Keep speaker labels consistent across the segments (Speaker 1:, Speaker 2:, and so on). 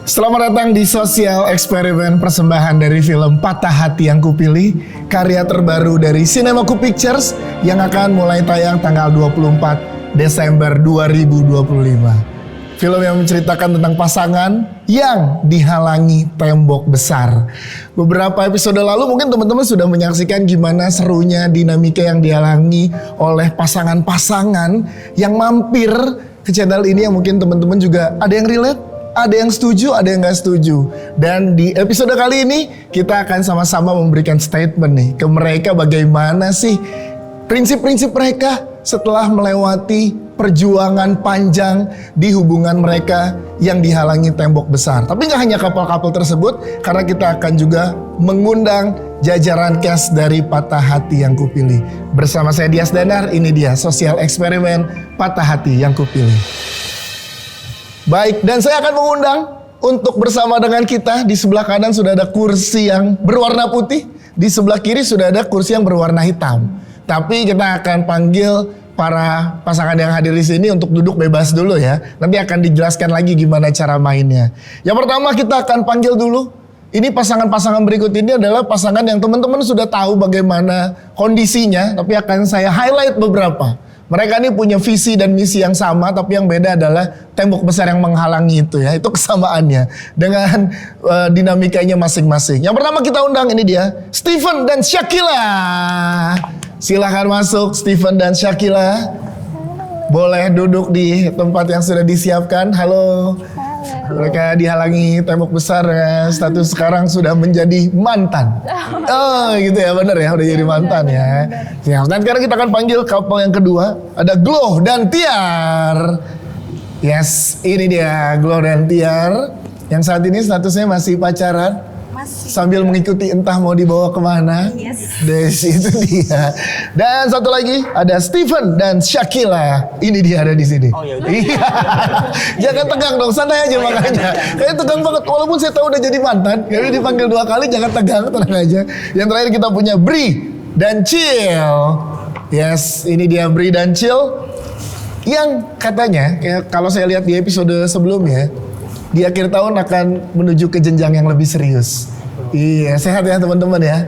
Speaker 1: Selamat datang di Sosial Eksperimen, persembahan dari film Patah Hati Yang Kupilih, karya terbaru dari Cinemaku Pictures yang akan mulai tayang tanggal 24 Desember 2025. Film yang menceritakan tentang pasangan yang dihalangi tembok besar. Beberapa episode lalu mungkin teman-teman sudah menyaksikan gimana serunya dinamika yang dihalangi oleh pasangan-pasangan yang mampir ke channel ini, yang mungkin teman-teman juga ada yang relate, ada yang setuju, ada yang gak setuju. Dan di episode kali ini kita akan sama-sama memberikan statement nih ke mereka, bagaimana sih prinsip-prinsip mereka setelah melewati perjuangan panjang di hubungan mereka yang dihalangi tembok besar. Tapi gak hanya couple-couple tersebut, karena kita akan juga mengundang jajaran cast dari Patah Hati Yang Kupilih. Bersama saya Dias Danar, ini dia Sosial Eksperimen Patah Hati Yang Kupilih. Baik, dan saya akan mengundang untuk bersama dengan kita. Di sebelah kanan sudah ada kursi yang berwarna putih, di sebelah kiri sudah ada kursi yang berwarna hitam. Tapi kita akan panggil para pasangan yang hadir di sini untuk duduk bebas dulu ya. Nanti akan dijelaskan lagi gimana cara mainnya. Yang pertama kita akan panggil dulu. Ini pasangan-pasangan berikut ini adalah pasangan yang teman-teman sudah tahu bagaimana kondisinya, tapi akan saya highlight beberapa. Mereka ini punya visi dan misi yang sama, tapi yang beda adalah tembok besar yang menghalangi itu ya. Itu kesamaannya dengan dinamikanya masing-masing. Yang pertama kita undang, ini dia Steven dan Shakila. Silahkan masuk Steven dan Shakila. Boleh duduk di tempat yang sudah disiapkan. Halo. Mereka dihalangi tembok besar ya. Status sekarang sudah menjadi mantan. Oh gitu ya, bener ya, udah jadi mantan ya. Dan sekarang kita akan panggil couple yang kedua. Ada Glow dan Tiar. Yes, ini dia Glow dan Tiar. Yang saat ini statusnya masih pacaran. Sambil mengikuti entah mau dibawa kemana.
Speaker 2: Yes.
Speaker 1: Dari situ dia. Dan satu lagi ada Steven dan Shakila. Ini dia ada di sini.
Speaker 2: Oh ya udah.
Speaker 1: Iya. Jangan tegang dong, santai aja makanya. Kayaknya tegang banget. Walaupun saya tahu udah jadi mantan, jadi dipanggil 2 kali, jangan tegang, tenang aja. Yang terakhir kita punya Bri dan Chill. Yes, ini dia Bri dan Chill. Yang katanya, kayak kalau saya lihat di episode sebelumnya, di akhir tahun akan menuju ke jenjang yang lebih serius. Iya, sehat ya teman-teman ya.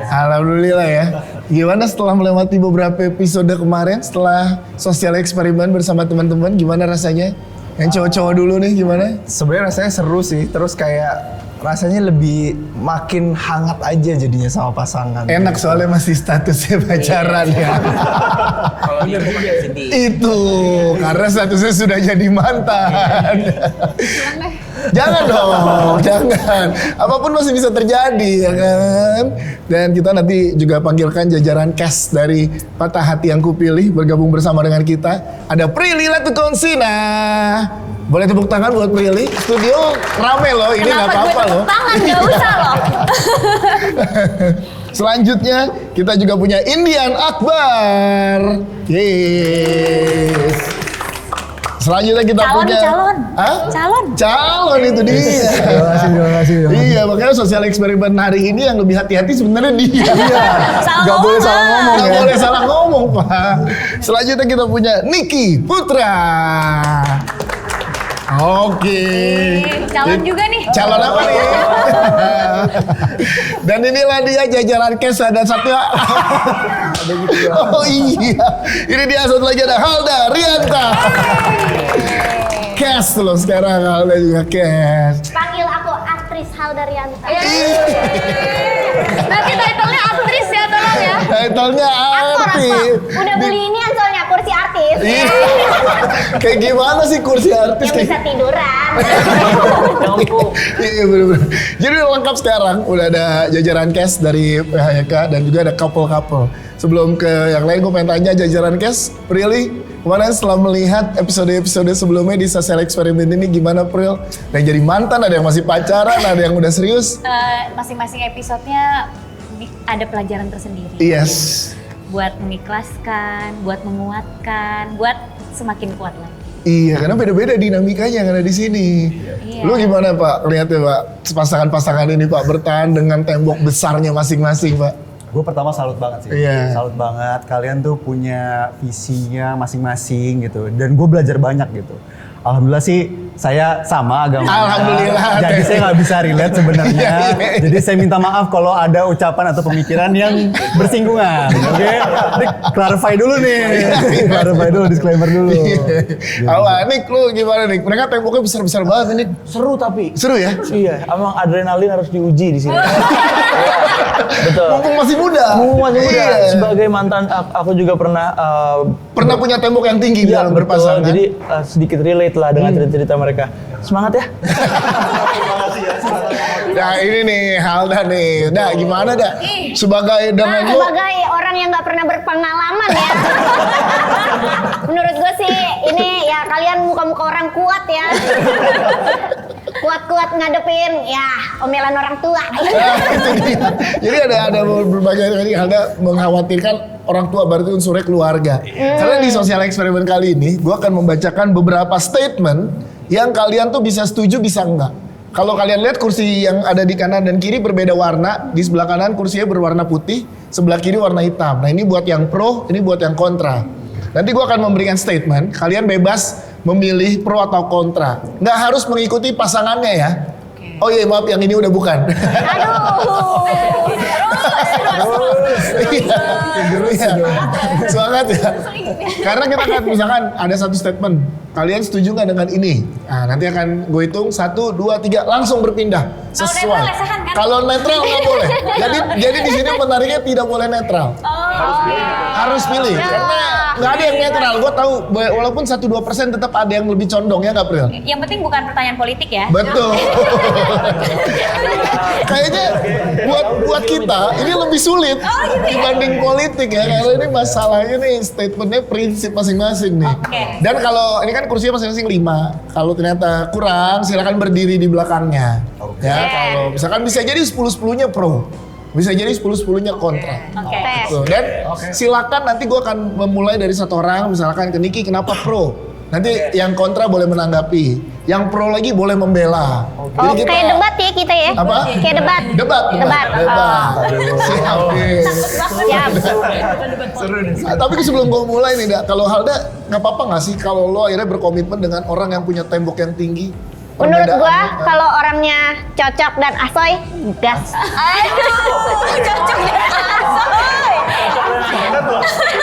Speaker 1: Alhamdulillah ya. Gimana setelah melewati beberapa episode kemarin, setelah Sosial Eksperimen bersama teman-teman, gimana rasanya? Yang cowok-cowok dulu nih gimana?
Speaker 3: Sebenarnya rasanya seru sih, terus kayak rasanya lebih makin hangat aja jadinya sama pasangan.
Speaker 1: Enak soalnya masih statusnya pacaran ya.
Speaker 2: Kalau dia bukan sedih.
Speaker 1: Itu karena statusnya sudah jadi mantan. Jangan dong, jangan. Apapun masih bisa terjadi ya kan. Dan kita nanti juga panggilkan jajaran cast dari Patah Hati Yang Kupilih bergabung bersama dengan kita. Ada Prilly Latukonsina. Boleh tepuk tangan buat Prilly. Studio rame loh, ini nggak apa-apa loh.
Speaker 2: Tangan nggak usah loh.
Speaker 1: Selanjutnya kita juga punya Indian Akbar. Yes. Selanjutnya kita punya
Speaker 2: Calon.
Speaker 1: Hah?
Speaker 2: Calon
Speaker 1: itu dia.
Speaker 3: Terima kasih.
Speaker 1: Iya, makanya Sosial Eksperimen hari ini yang lebih hati-hati sebenarnya dia. Iya.
Speaker 3: Gak boleh salah ngomong
Speaker 1: Nggak
Speaker 3: ya.
Speaker 1: boleh salah ngomong, Pak. Selanjutnya kita punya Niki Putra. Oke.
Speaker 2: Calon juga nih.
Speaker 1: Calon apa nih? Dan inilah dia jajaran cast, ada satu. Oh iya. Ini dia satu lagi, ada Halda Rianta. Cast loh sekarang, Halda juga cast.
Speaker 4: Panggil aku aktris Haldarianta.
Speaker 2: Nanti title-nya aktris ya, tolong ya.
Speaker 1: Title-nya artis.
Speaker 4: Udah beli ini soalnya kursi artis.
Speaker 1: Iya. Kayak gimana sih kursi artis?
Speaker 4: Yang bisa tiduran.
Speaker 1: Iya bener-bener. Jadi udah lengkap sekarang. Udah ada jajaran cast dari PHYK dan juga ada couple-couple. Sebelum ke yang lain, gue pengen tanya jajaran cast, Prilly, kemarin setelah melihat episode-episode sebelumnya di Sosial Eksperimen ini, gimana Pril? Ada yang jadi mantan, ada yang masih pacaran, ada yang udah serius?
Speaker 2: Masing-masing episodenya ada pelajaran tersendiri.
Speaker 1: Yes.
Speaker 2: Buat mengikhlaskan, buat menguatkan, buat semakin kuat lagi.
Speaker 1: Iya, karena beda-beda dinamikanya yang ada di sini.
Speaker 2: Iya.
Speaker 1: Lu gimana Pak, lihatnya Pak, pasangan-pasangan ini Pak bertahan dengan tembok besarnya masing-masing Pak?
Speaker 3: Gue pertama salut banget sih, salut banget. Kalian tuh punya visinya masing-masing gitu. Dan gue belajar banyak gitu.
Speaker 5: Alhamdulillah sih saya sama agama.
Speaker 1: Alhamdulillah.
Speaker 5: Jadi saya nggak bisa relate sebenarnya. Jadi saya minta maaf kalau ada ucapan atau pemikiran yang bersinggungan. Oke, ini clarify dulu nih. Clarify dulu, disclaimer dulu.
Speaker 1: Awal, Nick lu gimana Nick? Mereka temboknya besar-besar banget ini.
Speaker 6: Seru tapi.
Speaker 1: Seru ya?
Speaker 6: Iya, emang adrenalin harus diuji di sini. Betul.
Speaker 1: Mumpung masih muda.
Speaker 6: Masih muda.
Speaker 1: Iya.
Speaker 6: Sebagai mantan, aku juga pernah
Speaker 1: Pernah punya tembok yang tinggi
Speaker 6: iya,
Speaker 1: dalam
Speaker 6: betul.
Speaker 1: berpasangan.
Speaker 6: Jadi sedikit relate lah dengan cerita-cerita mereka. Semangat ya.
Speaker 1: Nah ini nih Halda nih. Nah gimana dah? Sebagai dengan lu.
Speaker 4: Sebagai orang yang nggak pernah berpengalaman ya. Menurut gue sih ini ya kalian muka-muka orang kuat ya. Kuat-kuat ngadepin ya omelan orang tua.
Speaker 1: Jadi ada berbagai kali Halda mengkhawatirkan orang tua berarti unsurnya keluarga. Karena di sosial eksperimen kali ini, gue akan membacakan beberapa statement yang kalian tuh bisa setuju bisa enggak. Kalau kalian lihat kursi yang ada di kanan dan kiri berbeda warna, di sebelah kanan kursinya berwarna putih, sebelah kiri warna hitam. Nah ini buat yang pro, ini buat yang kontra. Nanti gue akan memberikan statement, kalian bebas memilih pro atau kontra. Nggak harus mengikuti pasangannya ya. Oh iya maaf yang ini udah bukan. Iya. Semangat ya. Karena kita akan misalkan ada satu statement, kalian setuju nggak dengan ini? Nah nanti akan gue hitung 1, 2, 3 langsung berpindah sesuai. Kalau netral nggak boleh. Jadi di sini menariknya tidak boleh netral. Harus pilih karena nggak ada yang netral. Gue tahu walaupun 1-2% tetap ada yang lebih condong ya nggak Pril?
Speaker 2: Yang penting bukan pertanyaan politik ya.
Speaker 1: Betul. Kayaknya buat kita ini lebih sulit dibanding politik ya karena ini masalahnya nih statementnya prinsip masing-masing nih. Dan kalau ini kan kursinya masing-masing 5. Kalau ternyata kurang silakan berdiri di belakangnya. Ya kalau misalkan bisa jadi 10-10-nya pro. Bisa jadi 10-10-nya kontra. Tuh, dan silakan nanti gue akan memulai dari satu orang misalkan ke Niki kenapa pro. Nanti yang kontra boleh menanggapi, yang pro lagi boleh membela. Jadi
Speaker 4: kayak debat ya kita ya?
Speaker 1: Apa?
Speaker 4: Kayak debat.
Speaker 1: Debat. Siap.
Speaker 4: Siap.
Speaker 1: Nah, tapi sebelum gue mulai nih, kalau Halda nggak apa-apa nggak sih kalau lo akhirnya berkomitmen dengan orang yang punya tembok yang tinggi?
Speaker 4: Menurut gua kalau orangnya cocok dan asoy, gas.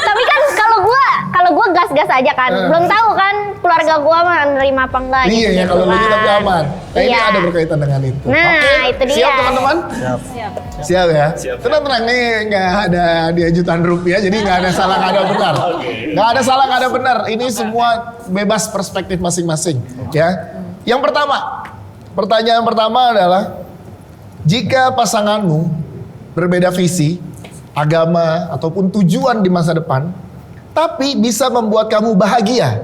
Speaker 4: Tapi kan kalau gua gas-gas aja kan. Belum tahu kan keluarga gua mah nerima apa enggak gitu.
Speaker 1: Iya ya kalau lu tapi aman. Nah, ini
Speaker 4: Iya.
Speaker 1: ada berkaitan dengan itu.
Speaker 4: Nah,
Speaker 1: Oke,
Speaker 4: itu dia.
Speaker 1: Siap teman-teman? Siap ya? Tenang nih nggak ada hadiah jutaan rupiah jadi nggak ada salah nggak ada benar. Nggak ada salah nggak ada benar. Ini semua bebas perspektif masing-masing ya. Yang pertanyaan pertama adalah jika pasanganmu berbeda visi, agama ataupun tujuan di masa depan, tapi bisa membuat kamu bahagia,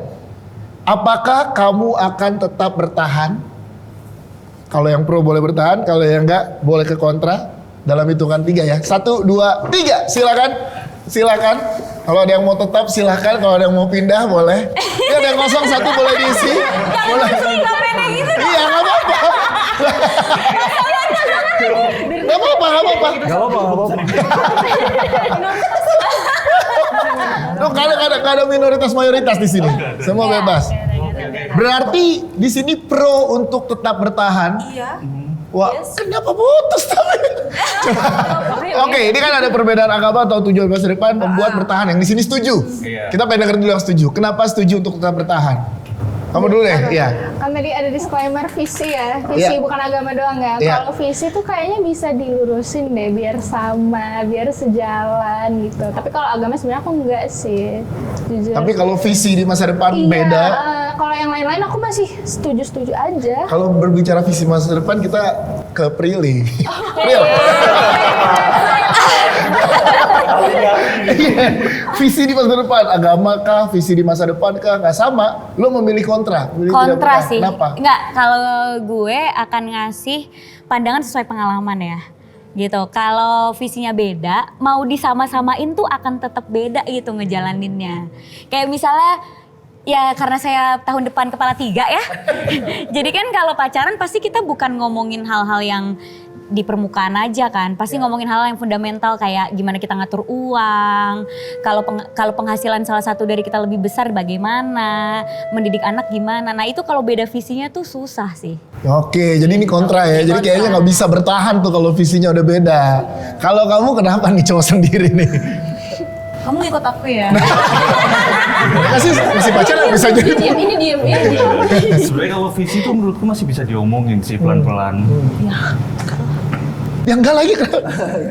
Speaker 1: apakah kamu akan tetap bertahan? Kalau yang pro boleh bertahan, kalau yang enggak boleh ke kontra. Dalam hitungan 3 ya. 1, 2, 3. Silakan. Kalau ada yang mau tetap silakan. Kalau ada yang mau pindah boleh. Ini ada yang kosong 1 boleh diisi. Boleh. Iya nggak apa-apa. Nggak apa-apa. Tuh nggak ada minoritas mayoritas di sini. Semua bebas. Berarti di sini pro untuk tetap bertahan. Iya. Wah, kenapa putus tapi? Oke, ini kan ada perbedaan agama atau tujuan masa depan membuat bertahan. Yang di sini setuju. Kita pengen denger dulu yang setuju. Kenapa setuju untuk tetap bertahan? Kamu dulu deh, iya.
Speaker 7: Kan tadi ada disclaimer visi ya, visi bukan agama doang ya. Kalau visi tuh kayaknya bisa dilurusin deh, biar sama, biar sejalan gitu. Tapi kalau agama sebenarnya aku enggak sih, jujur.
Speaker 1: Tapi kalau visi di masa depan
Speaker 7: iya,
Speaker 1: beda.
Speaker 7: Kalau yang lain-lain aku masih setuju-setuju aja.
Speaker 1: Kalau berbicara visi masa depan kita ke Prilly. Pril. Visi di masa depan, agama kah, visi di masa depan kah, nggak sama. Lo memilih kontra.
Speaker 2: Kontra sih.
Speaker 1: Kenapa?
Speaker 2: Enggak, kalau gue akan ngasih pandangan sesuai pengalaman ya. Gitu. Kalau visinya beda, mau disama-samain tuh akan tetap beda gitu ngejalaninnya. Kayak misalnya ya karena saya tahun depan kepala 3 ya. Jadi kan kalau pacaran pasti kita bukan ngomongin hal-hal yang di permukaan aja kan. Pasti ngomongin hal yang fundamental kayak gimana kita ngatur uang, kalau penghasilan salah satu dari kita lebih besar bagaimana, mendidik anak gimana. Nah itu kalau beda visinya tuh susah sih.
Speaker 1: Oke, jadi ini kontra ya. Jadi kayaknya nggak bisa bertahan tuh kalau visinya udah beda. Kalau kamu kenapa nih cowok sendiri nih?
Speaker 8: Kamu ikut aku ya?
Speaker 1: Mereka sih masih pacaran bisa jadi.
Speaker 8: Ini diem.
Speaker 9: Sebenarnya kalau visi tuh menurutku masih bisa diomongin sih pelan-pelan.
Speaker 1: Ya enggak lagi.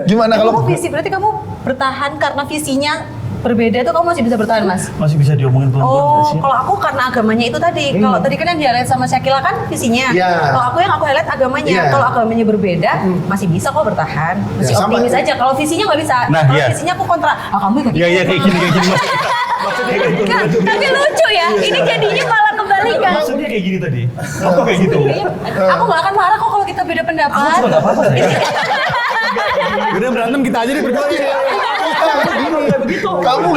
Speaker 1: Gimana kalau
Speaker 8: Kamu visi, berarti kamu bertahan karena visinya berbeda tuh kamu masih bisa bertahan, Mas?
Speaker 9: Masih bisa diomongin pelan-pelan nggak
Speaker 8: Oh,
Speaker 9: sih?
Speaker 8: kalau aku karena agamanya itu tadi. Kalau tadi kan yang di-highlight sama Syakila kan visinya.
Speaker 1: Iya.
Speaker 8: Kalau aku yang aku highlight agamanya.
Speaker 1: Iya.
Speaker 8: Kalau agamanya berbeda, masih bisa kok bertahan. Masih
Speaker 1: Ya, sama.
Speaker 8: optimis aja. Kalau visinya nggak bisa.
Speaker 9: Nah,
Speaker 8: Kalau
Speaker 9: iya.
Speaker 8: visinya aku kontra. Ah, kamu ikut.
Speaker 9: Iya kayak gini mas. Maksudnya kayak gini.
Speaker 2: Tapi lucu ya, ini jadinya malah kebalikan.
Speaker 9: Maksudnya kayak gini tadi. Aku kayak gitu.
Speaker 8: Aku nggak akan marah kok kalau kita beda pendapat.
Speaker 9: Aku juga nggak apa-apa.
Speaker 5: Udah berantem kita aja deh berdua.
Speaker 1: kamu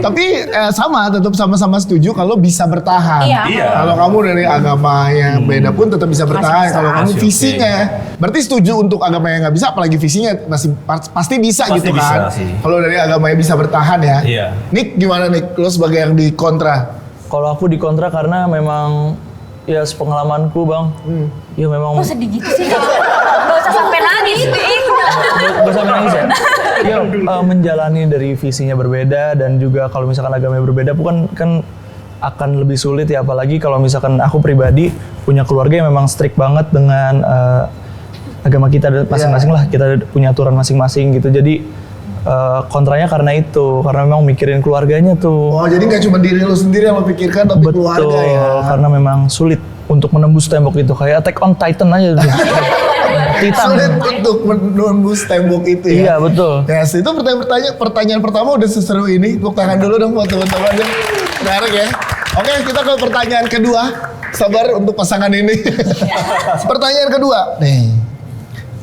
Speaker 1: tapi sama tetap sama-sama setuju kalau bisa bertahan.
Speaker 8: Iya.
Speaker 1: Kalau kamu dari agama yang beda pun tetap bisa bertahan.
Speaker 8: bisa.
Speaker 1: Kalau kamu
Speaker 9: Masih
Speaker 1: visinya, berarti setuju untuk agama yang nggak bisa, apalagi visinya masih pasti bisa
Speaker 9: Pasti
Speaker 1: gitu
Speaker 9: bisa
Speaker 1: kan.
Speaker 9: sih.
Speaker 1: Kalau dari agama yang bisa bertahan ya.
Speaker 9: Iya.
Speaker 1: Nick gimana Nick? Lo sebagai yang di kontra.
Speaker 6: Kalau aku di kontra karena memang ya sepengalamanku bang, ya memang
Speaker 2: Kok sedih gitu sih? Gak usah sampai nangis, Ding.
Speaker 6: gak sampai nangis ya. Ya menjalani dari visinya berbeda dan juga kalau misalkan agamanya berbeda, bukan kan akan lebih sulit ya, apalagi kalau misalkan aku pribadi punya keluarga yang memang strict banget dengan agama kita masing-masing lah, kita punya aturan masing-masing gitu. Jadi kontranya karena itu, karena memang mikirin keluarganya tuh.
Speaker 1: Oh jadi nggak cuma diri lo sendiri yang lo pikirkan, tapi keluarga ya.
Speaker 6: Karena memang sulit untuk menembus tembok itu, kayak Attack on Titan aja. Titan.
Speaker 1: Sulit untuk menembus tembok itu ya.
Speaker 6: Iya betul.
Speaker 1: Ya, itu pertanyaan pertama udah seseru ini. Tepuk tangan dulu dong buat teman-teman. Menarik ya. Oke, kita ke pertanyaan kedua. Sabar untuk pasangan ini. Pertanyaan kedua. Nih.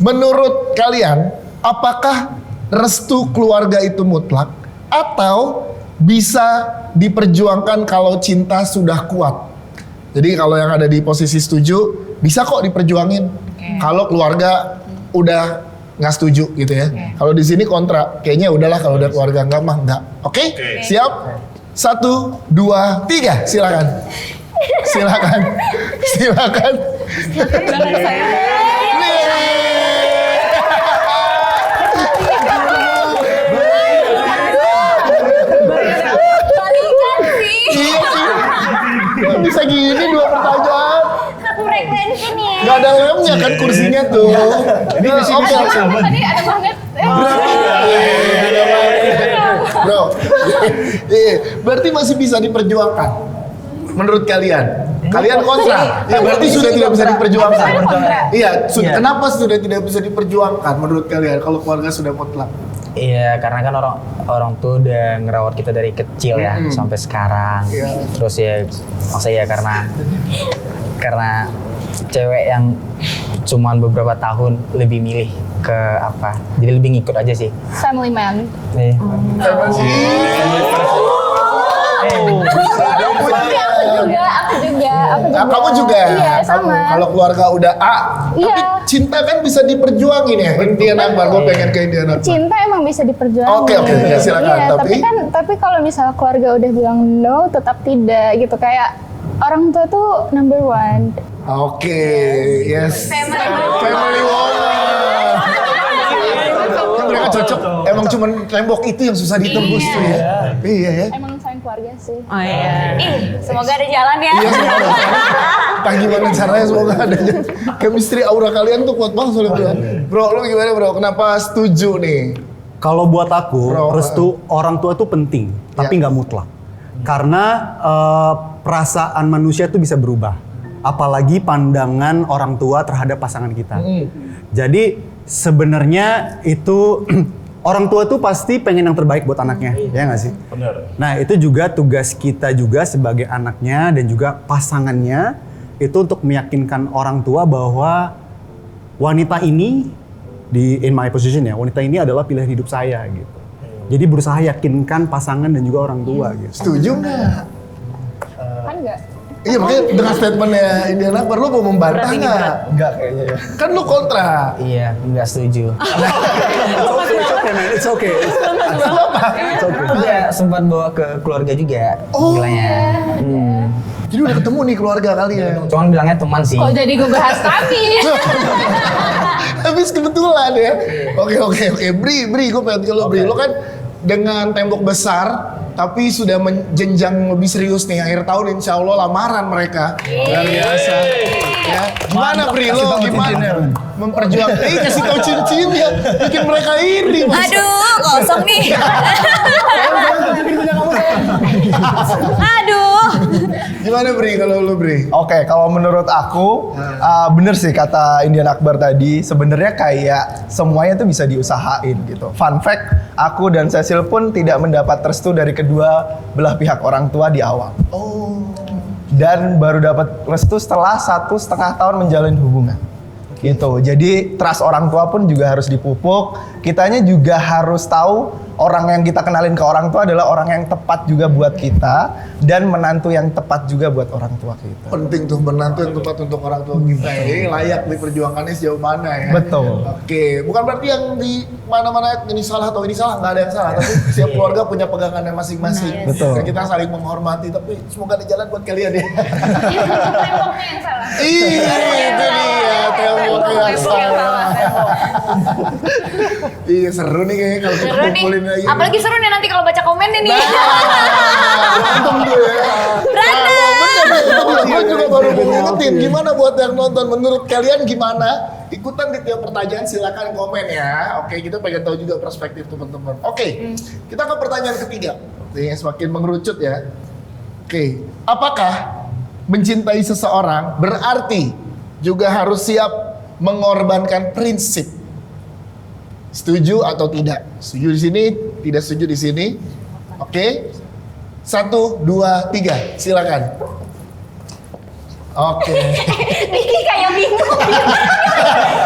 Speaker 1: Menurut kalian, apakah restu keluarga itu mutlak atau bisa diperjuangkan kalau cinta sudah kuat? Jadi kalau yang ada di posisi setuju, bisa kok diperjuangin. Kalau keluarga udah nggak setuju gitu ya. Kalau di sini kontra, kayaknya udahlah kalau udah keluarga nggak mah nggak. Oke? Siap? 1, 2, 3, silakan. Silakan. Silakan.
Speaker 2: Balikan sih.
Speaker 1: Iya sih. Kok bisa gini dua pertanyaan?
Speaker 4: Satu frekuensi nih.
Speaker 1: Gak ada lemnya kan kursinya tuh. Ini oke.
Speaker 7: Tadi ada banget.
Speaker 1: Bro, iya, berarti masih bisa diperjuangkan. Menurut kalian? Kalian kontra? Ya berarti sudah tidak bisa diperjuangkan. Iya, kenapa sudah tidak bisa diperjuangkan menurut kalian kalau keluarga sudah mutlak?
Speaker 10: Iya, karena kan orang tuh udah ngerawat kita dari kecil ya sampai sekarang.
Speaker 1: Iya.
Speaker 10: Terus ya maksudnya ya karena cewek yang cuman beberapa tahun lebih milih ke apa, jadi lebih ngikut aja sih.
Speaker 7: Family man.
Speaker 10: Nih.
Speaker 7: Aku juga. Iya, sama.
Speaker 1: Kalau keluarga udah A,
Speaker 7: Iya.
Speaker 1: tapi cinta kan bisa diperjuangin ya. Indian Akbar, gue pengen ke Indian Akbar.
Speaker 7: Cinta emang bisa diperjuangin.
Speaker 1: Oke, ya, silakan.
Speaker 7: Iya,
Speaker 1: Tapi-
Speaker 7: tapi kalau misalnya keluarga udah bilang no, tetap tidak gitu. Kayak orang tua tuh number one.
Speaker 1: Oke, yes. Family woman. Kan mereka cocok. Emang cuman tembok itu yang susah ditembus tuh ya. Iya ya.
Speaker 7: Emang sayang keluarga sih.
Speaker 2: Oh iya. Ih, semoga ada jalan ya.
Speaker 1: Iya semoga. Entah gimana caranya semoga ada. Chemistry aura kalian tuh kuat banget soalnya bro. Bro, lu gimana bro? Kenapa setuju nih?
Speaker 5: Kalau buat aku,
Speaker 1: Bro,
Speaker 5: restu orang tua itu penting, tapi nggak mutlak. Karena perasaan manusia itu bisa berubah. Apalagi pandangan orang tua terhadap pasangan kita. Jadi sebenarnya itu orang tua tuh pasti pengen yang terbaik buat anaknya, ya nggak sih?
Speaker 9: Benar.
Speaker 5: Nah itu juga tugas kita juga sebagai anaknya dan juga pasangannya itu untuk meyakinkan orang tua bahwa wanita ini in my position ya, wanita ini adalah pilihan hidup saya gitu. Jadi berusaha yakinkan pasangan dan juga orang tua gitu.
Speaker 1: Setuju nggak?
Speaker 7: Kan enggak?
Speaker 1: Iya makanya dengan statementnya Indian Akbar lu mau membantah nggak?
Speaker 3: Enggak kayaknya ya.
Speaker 1: Kan lu kontra.
Speaker 10: Iya, nggak setuju.
Speaker 5: It's okay.
Speaker 10: Iya, sempat bawa ke keluarga juga. Bilangnya.
Speaker 1: Jadi udah ketemu nih keluarga kalian.
Speaker 10: Cuman bilangnya teman sih.
Speaker 7: Kok jadi gue bahas kami?
Speaker 1: Habis kebetulan ya. Oke. Bri, gue pengen ke lu Bri. Lu kan dengan tembok besar tapi sudah menjenjang lebih serius nih akhir tahun insya Allah lamaran mereka. Luar biasa. Ya, gimana Bri lo gimana memperjuangkan? Kasih tau cincinnya, bikin mereka iri.
Speaker 2: Aduh, kosong nih. Aduh.
Speaker 1: Gimana Bri kalau lu Bri?
Speaker 3: Oke, kalau menurut aku bener sih kata Indian Akbar tadi. Sebenarnya kayak semuanya tuh bisa diusahain gitu. Fun fact, aku dan Cecil pun tidak mendapat restu dari kedua belah pihak orang tua di awal. Dan baru dapat restu setelah 1,5 tahun menjalin hubungan. Gitu. Jadi trust orang tua pun juga harus dipupuk. Kitanya juga harus tahu orang yang kita kenalin ke orang tua adalah orang yang tepat juga buat kita dan menantu yang tepat juga buat orang tua kita.
Speaker 1: Penting tuh menantu yang tepat untuk orang tua kita. Ini layak diperjuangkannya sejauh mana ya.
Speaker 3: Betul.
Speaker 1: Oke, bukan berarti yang di mana-mana ini salah atau ini salah, nggak ada yang salah. Tapi setiap keluarga punya pegangannya masing-masing.
Speaker 3: Betul.
Speaker 1: Dan kita saling menghormati. Tapi semoga ada jalan buat kalian ya.
Speaker 7: Temboknya yang salah.
Speaker 1: Iya, itu dia tembok yang salah. Iya seru nih kayaknya kalau kita
Speaker 2: Seru nih.
Speaker 1: kumpulin lagi.
Speaker 2: Apalagi seru nih nanti kalau baca komen nih.
Speaker 1: Berantem tuh ya.
Speaker 2: Berantem.
Speaker 1: Gue juga baru mau ngingetin gimana buat yang nonton. Menurut kalian gimana? Ikutan di tiap pertanyaan silakan komen ya. Oke, kita pengen tahu juga perspektif teman-teman. Oke, kita ke pertanyaan ketiga. Yang semakin mengerucut ya. Oke, apakah mencintai seseorang berarti juga harus siap mengorbankan prinsip? Setuju atau tidak? Setuju di sini, tidak setuju di sini. Oke. 1, 2, 3, silakan. Oke.
Speaker 2: Niki kayak bingung.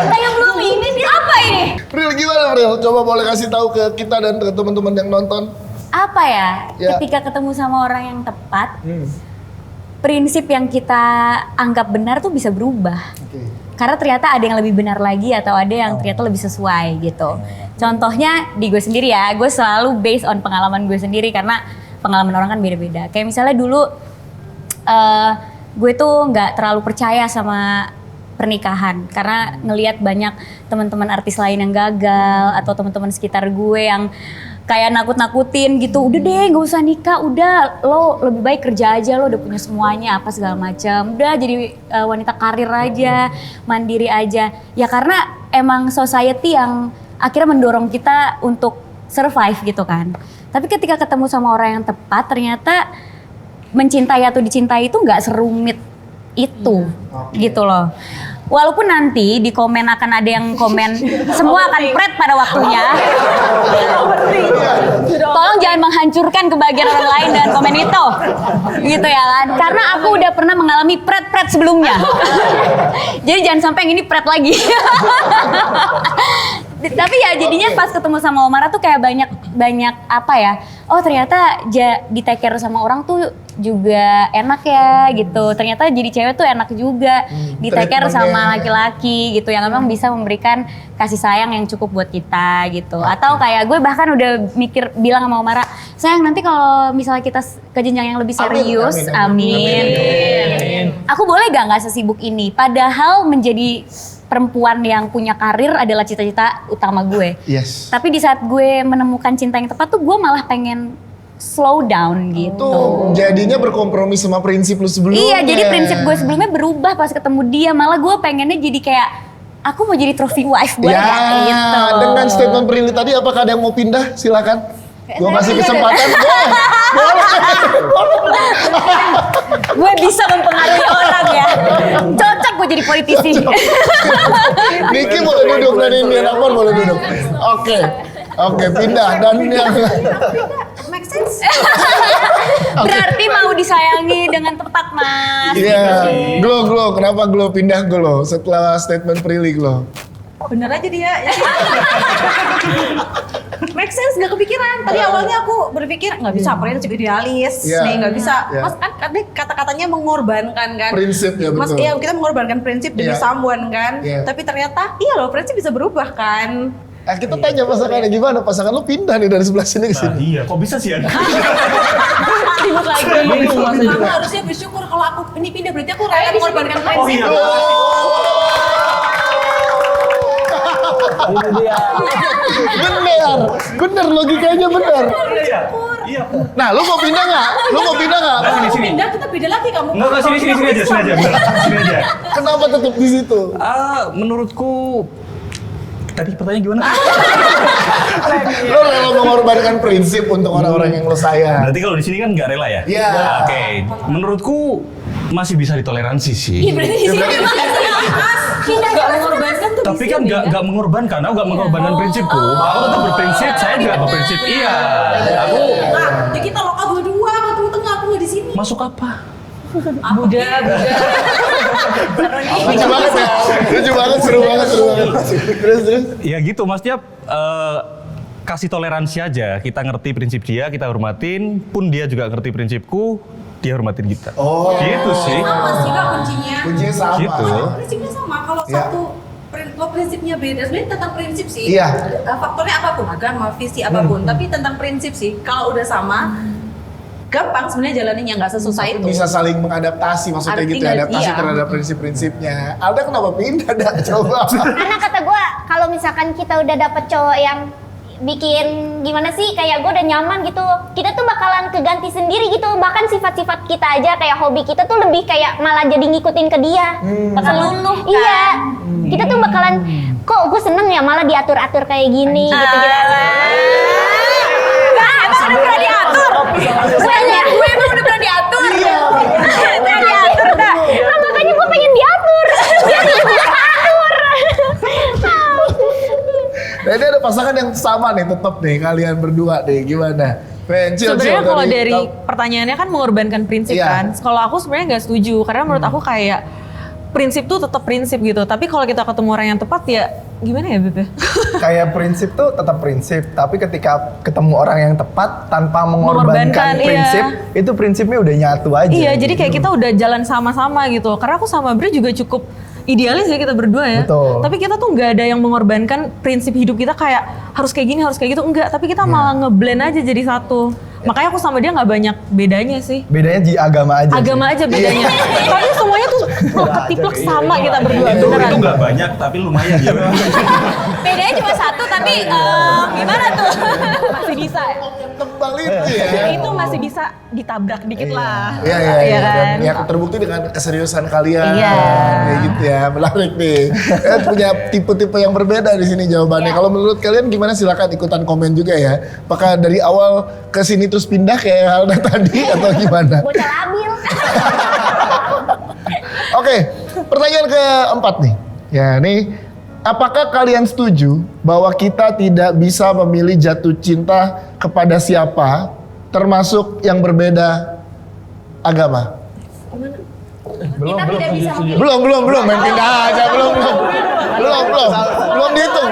Speaker 2: Kayak belum ini apa ini?
Speaker 1: Pril gimana Pril? Coba boleh kasih tahu ke kita dan ke teman-teman yang nonton.
Speaker 2: Apa ya?
Speaker 1: Ya.
Speaker 2: Ketika ketemu sama orang yang tepat, prinsip yang kita anggap benar tuh bisa berubah.
Speaker 1: Oke.
Speaker 2: Karena ternyata ada yang lebih benar lagi atau ada yang ternyata lebih sesuai gitu. Contohnya di gue sendiri ya, gue selalu based on pengalaman gue sendiri karena pengalaman orang kan beda-beda. Kayak misalnya dulu gue tuh nggak terlalu percaya sama pernikahan karena ngelihat banyak teman-teman artis lain yang gagal atau teman-teman sekitar gue yang kayak nakut-nakutin gitu, udah deh gak usah nikah, udah lo lebih baik kerja aja, lo udah punya semuanya apa segala macam, udah jadi wanita karir aja, mandiri aja. Ya karena emang society yang akhirnya mendorong kita untuk survive gitu kan. Tapi ketika ketemu sama orang yang tepat, ternyata mencintai atau dicintai itu nggak serumit itu, gitu loh. Walaupun nanti di komen akan ada yang komen semua akan pret pada waktunya. Tolong jangan menghancurkan kebahagiaan orang lain dengan komen itu. Gitu ya kan. Karena aku udah pernah mengalami pret-pret sebelumnya. Jadi jangan sampai yang ini pret lagi. Tapi ya jadinya pas ketemu sama Omara tuh kayak banyak apa ya. Oh ternyata di take care sama orang tuh juga enak ya gitu. Ternyata jadi cewek tuh enak juga di take care sama laki-laki gitu yang memang bisa memberikan kasih sayang yang cukup buat kita gitu. Atau kayak gue bahkan udah bilang sama Omara, sayang nanti kalau misalnya kita ke jenjang yang lebih serius, amin. Aku boleh nggak sesibuk ini? Padahal menjadi perempuan yang punya karir adalah cita-cita utama gue.
Speaker 1: Yes.
Speaker 2: Tapi di saat gue menemukan cinta yang tepat tuh gue malah pengen slow down gitu.
Speaker 1: Tuh, jadinya berkompromi sama prinsip lu sebelumnya.
Speaker 2: Iya, jadi prinsip gue sebelumnya berubah pas ketemu dia. Malah gue pengennya jadi kayak, aku mau jadi trophy wife boleh
Speaker 1: ya,
Speaker 2: gak? Gitu.
Speaker 1: Dengan statement Prilly tadi, apakah ada yang mau pindah? Silakan. Gue kasih kesempatan.
Speaker 2: Gue bisa mempengaruhi orang ya. Cocok gue jadi politisi.
Speaker 1: Niki boleh duduk dan Indian Akbar boleh duduk. Oke, pindah dan yang
Speaker 8: Make sense?
Speaker 2: Berarti mau disayangi dengan tepat, Mas.
Speaker 1: Iya, Glow, kenapa Glow pindah Glow setelah statement Prilly Glow?
Speaker 8: bener aja dia. Make sense, gak kepikiran. Tadi awalnya aku berpikir nggak bisa prinsip idealis, nih nggak bisa. Mas kan kata-katanya mengorbankan kan.
Speaker 1: Prinsip ya betul.
Speaker 8: Mas iya kita mengorbankan prinsip demi someone kan.
Speaker 1: Iya.
Speaker 8: Tapi ternyata iya loh prinsip bisa berubah kan.
Speaker 1: Kita tanya pasangannya gimana? Pasangan lu pindah nih dari sebelah sini ke sini.
Speaker 9: Iya, kok bisa sih Anda?
Speaker 2: Sibuk lagi.
Speaker 8: Kamu harusnya bersyukur kalau aku ini pindah berarti aku rela mengorbankan prinsip.
Speaker 9: Oh iya.
Speaker 1: Bener logikanya bener.
Speaker 9: Iya.
Speaker 1: Nah, lu mau pindah nggak?
Speaker 8: Kalau pindah kita beda lagi kamu.
Speaker 9: Enggak, sini aja, bener. Sini aja.
Speaker 1: Kenapa tetap di situ?
Speaker 6: Menurutku tadi pertanyaan gimana?
Speaker 1: Lo rela mengorbankan prinsip untuk orang-orang yang lo sayang.
Speaker 9: Berarti kalau di sini kan nggak rela ya?
Speaker 1: Iya.
Speaker 9: Oke, menurutku masih bisa ditoleransi sih.
Speaker 8: Iya berarti di sini nggak mengorbankan tuh.
Speaker 9: Tapi kan nggak mengorbankan, aku nggak mengorbankan prinsipku. Aku tetap berprinsip, saya juga berprinsip. Iya. Aku
Speaker 8: Ya kita lokal dua-dua, ketemu tengah aku nggak di sini.
Speaker 9: masuk apa?
Speaker 8: Buddha.
Speaker 1: Lucu banget ya. Seru banget. Terus.
Speaker 9: Ya gitu, maksudnya kasih toleransi aja. Kita ngerti prinsip dia, kita hormatin. Pun dia juga ngerti prinsipku, dia hormatin kita.
Speaker 1: Oh.
Speaker 9: Gitu sih.
Speaker 8: Sama sih kak kuncinya.
Speaker 1: Kuncinya sama.
Speaker 9: Gitu.
Speaker 8: Prinsipnya sama. Kalau
Speaker 1: Ya.
Speaker 8: kalau prinsipnya beda, sebenarnya tentang prinsip sih.
Speaker 1: Iya.
Speaker 8: Faktornya apapun, agama, visi apapun. Tapi tentang prinsip sih. Kalau udah sama, gampang sebenarnya jalaninnya nggak sesusah itu.
Speaker 1: Bisa saling mengadaptasi, maksudnya gitu ya, adaptasi
Speaker 8: Iya.
Speaker 1: terhadap prinsip-prinsipnya. Alda kenapa pindah dah? Coba.
Speaker 4: Karena kata gue, kalau misalkan kita udah dapet cowok yang bikin gimana sih, kayak gue udah nyaman gitu, kita tuh bakalan keganti sendiri gitu. Bahkan sifat-sifat kita aja, kayak hobi kita tuh lebih kayak malah jadi ngikutin ke dia.
Speaker 2: Luluh kan?
Speaker 4: Iya, kita tuh bakalan, kok gue seneng ya malah diatur-atur kayak gini gitu-gitu.
Speaker 2: Emang udah pernah diatur? Gue emang udah pernah diatur?
Speaker 1: Iya.
Speaker 2: Pernah diatur dah.
Speaker 4: Nah, makanya gue pengen diatur. Biar dia atur.
Speaker 1: Nah, ini ada pasangan yang sama nih, tetap nih kalian berdua nih, gimana?
Speaker 11: Sebenarnya kalau dari pertanyaannya kan mengorbankan prinsip
Speaker 1: Iya.
Speaker 11: kan. Kalau aku sebenarnya nggak setuju karena menurut aku kayak prinsip tuh tetap prinsip gitu. Tapi kalau kita ketemu orang yang tepat ya gimana ya Beb?
Speaker 3: Kayak prinsip tuh tetap prinsip, tapi ketika ketemu orang yang tepat tanpa
Speaker 11: Mengorbankan,
Speaker 3: mengorbankan prinsip, itu prinsipnya udah nyatu aja.
Speaker 11: Iya, jadi kayak kita udah jalan sama-sama gitu. Karena aku sama Bre juga cukup idealis ya kita berdua ya.
Speaker 3: Betul.
Speaker 11: Tapi kita tuh nggak ada yang mengorbankan prinsip hidup kita kayak harus kayak gini, harus kayak gitu. Enggak, tapi kita malah ngeblend aja jadi satu. Makanya aku sama dia nggak banyak bedanya sih.
Speaker 3: Bedanya di agama aja.
Speaker 11: Agama
Speaker 3: sih.
Speaker 11: aja bedanya. Tapi semuanya tuh ketiplek sama kita berdua beneran.
Speaker 9: Itu nggak banyak, tapi lumayan ya.
Speaker 2: Bedanya cuma satu tapi gimana tuh?
Speaker 11: Masih bisa.
Speaker 1: Tebal itu ya.
Speaker 11: Itu masih bisa ditabrak dikit lah.
Speaker 1: Iya.
Speaker 11: Iya kan?
Speaker 1: Dan ya terbukti dengan keseriusan kalian.
Speaker 11: Iya.
Speaker 1: Kayak gitu ya, menarik nih. Punya tipe-tipe yang berbeda di sini jawabannya. Kalau menurut kalian gimana, silakan ikutan komen juga ya. Apakah dari awal ke sini terus pindah kayak Alda tadi atau gimana?
Speaker 4: Bocah labil.
Speaker 1: Oke, pertanyaan keempat nih. Ya, nih, apakah kalian setuju bahwa kita tidak bisa memilih jatuh cinta kepada siapa, termasuk yang berbeda agama? Belum, main pindah aja, belum dihitung.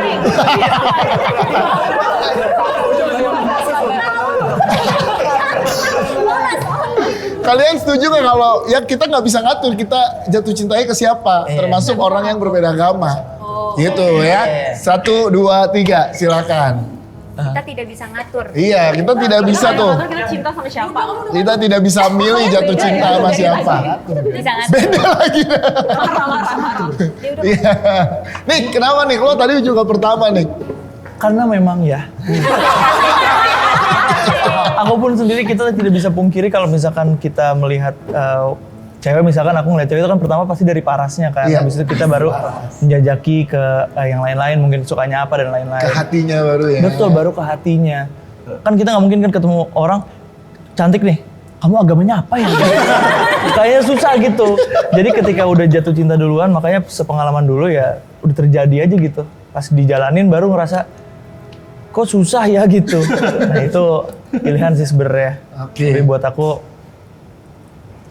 Speaker 1: Kalian setuju nggak kalau ya kita nggak bisa ngatur kita jatuh cintanya ke siapa, termasuk orang yang berbeda agama, gitu ya. 1, 2, 3, silakan.
Speaker 4: Kita tidak bisa ngatur.
Speaker 1: Iya, kita tidak bisa tuh.
Speaker 11: Kita cinta sama siapa?
Speaker 1: Kita tidak bisa milih jatuh cinta sama siapa.
Speaker 2: Bisa nggak?
Speaker 1: Beda lagi. Iya. Nih, kenapa nih? Lo tadi juga pertama nih.
Speaker 6: Karena memang ya. Aku pun sendiri kita tidak bisa pungkiri kalau misalkan kita melihat cewek, misalkan aku ngeliat cewek itu kan pertama pasti dari parasnya kan.
Speaker 1: Iya.
Speaker 6: Habis itu kita baru menjajaki ke yang lain-lain, mungkin sukanya apa dan lain-lain.
Speaker 1: Ke hatinya baru ya.
Speaker 6: Betul, baru ke hatinya. Kan kita nggak mungkin kan ketemu orang cantik nih, kamu agamanya apa ya? Kayaknya susah gitu. Jadi ketika udah jatuh cinta duluan, makanya sepengalaman dulu ya udah terjadi aja gitu. Pas dijalanin baru ngerasa kok susah ya gitu. Nah itu pilihan sih sebenarnya.
Speaker 1: Oke.
Speaker 6: Tapi buat aku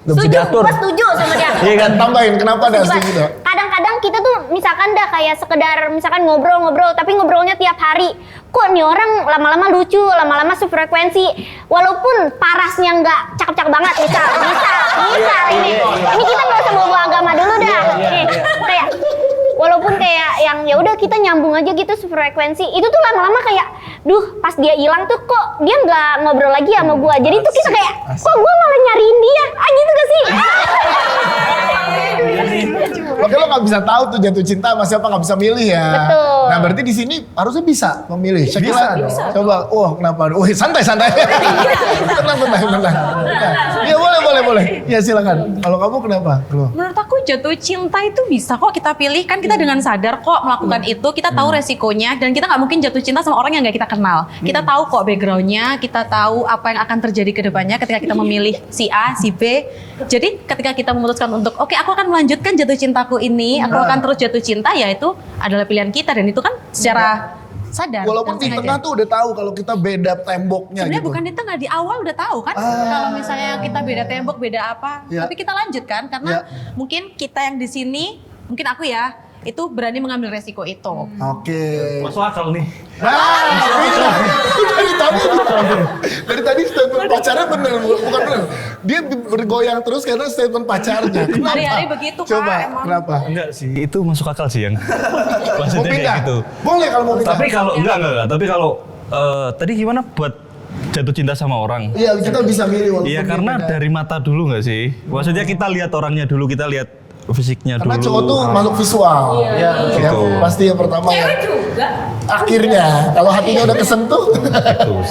Speaker 6: belum bisa
Speaker 4: Setuju,
Speaker 6: diatur.
Speaker 4: gue setuju sama dia.
Speaker 6: Iya kan?
Speaker 1: Tambahin, kenapa ada setuju?
Speaker 4: Kadang-kadang kadang kita tuh misalkan dah kayak sekedar misalkan ngobrol-ngobrol tapi ngobrolnya tiap hari. Kok nih orang lama-lama lucu, lama-lama sefrekuensi. Walaupun parasnya nggak cakep-cakep banget, misal ini. Ini kita nggak usah bawa agama dulu dah. Nih, kayak walaupun kayak yang ya udah kita nyambung aja gitu sefrekuensi. Itu tuh lama-lama kayak, duh pas dia hilang tuh kok dia nggak ngobrol lagi sama gua. Jadi tuh kita kayak, kok gua malah nyariin dia? Gitu gak sih?
Speaker 1: Oke, lo nggak bisa tahu tuh jatuh cinta sama siapa, nggak bisa milih ya.
Speaker 4: Betul.
Speaker 1: Nah berarti di sini harusnya bisa memilih.
Speaker 3: Bisa dong.
Speaker 1: Coba, kenapa? Santai. Tenang. Iya boleh. Ya silakan. Kalau kamu kenapa?
Speaker 11: Menurut aku jatuh cinta itu bisa kok kita pilih, kan kita dengan sadar kok melakukan itu, kita tahu resikonya dan kita nggak mungkin jatuh cinta sama orang yang nggak kita kenal. Kita tahu kok backgroundnya, kita tahu apa yang akan terjadi ke depannya ketika kita memilih si A, si B. Jadi ketika kita memutuskan untuk oke, aku akan melanjutkan jatuh cintaku ini, aku akan terus jatuh cinta, ya itu adalah pilihan kita dan itu kan secara sadar.
Speaker 1: Walaupun di tengah tuh udah tahu kalau kita beda temboknya
Speaker 11: sebenarnya
Speaker 1: gitu.
Speaker 11: bukan di tengah, di awal udah tahu kan kalau misalnya kita beda tembok, beda apa, tapi kita lanjutkan karena mungkin kita yang di sini, mungkin aku ya, itu berani mengambil resiko itu.
Speaker 1: Oke.
Speaker 9: Masuk akal nih.
Speaker 1: Dari tadi statement pacarnya bener, bukan bener. Dia bergoyang terus karena statement pacarnya. Kenapa?
Speaker 11: Hari-hari begitu Kak,
Speaker 1: Coba,
Speaker 11: emang.
Speaker 1: kenapa?
Speaker 9: Enggak sih, itu masuk akal sih yang. Maksudnya
Speaker 1: Mau pindah?
Speaker 9: kayak gitu.
Speaker 1: Boleh kalau mau pindah.
Speaker 9: Tapi kalau enggak. Tapi kalau tadi gimana buat jatuh cinta sama orang?
Speaker 1: Iya, kita bisa milih walaupun
Speaker 9: Iya, karena
Speaker 1: beda.
Speaker 9: dari mata dulu nggak sih? Maksudnya kita lihat orangnya dulu, kita lihat fisiknya
Speaker 1: Karena
Speaker 9: dulu.
Speaker 1: cowok tuh makhluk visual. Iya. Ya, pasti yang pertama ya. Akhirnya, kalau hatinya udah kesentuh.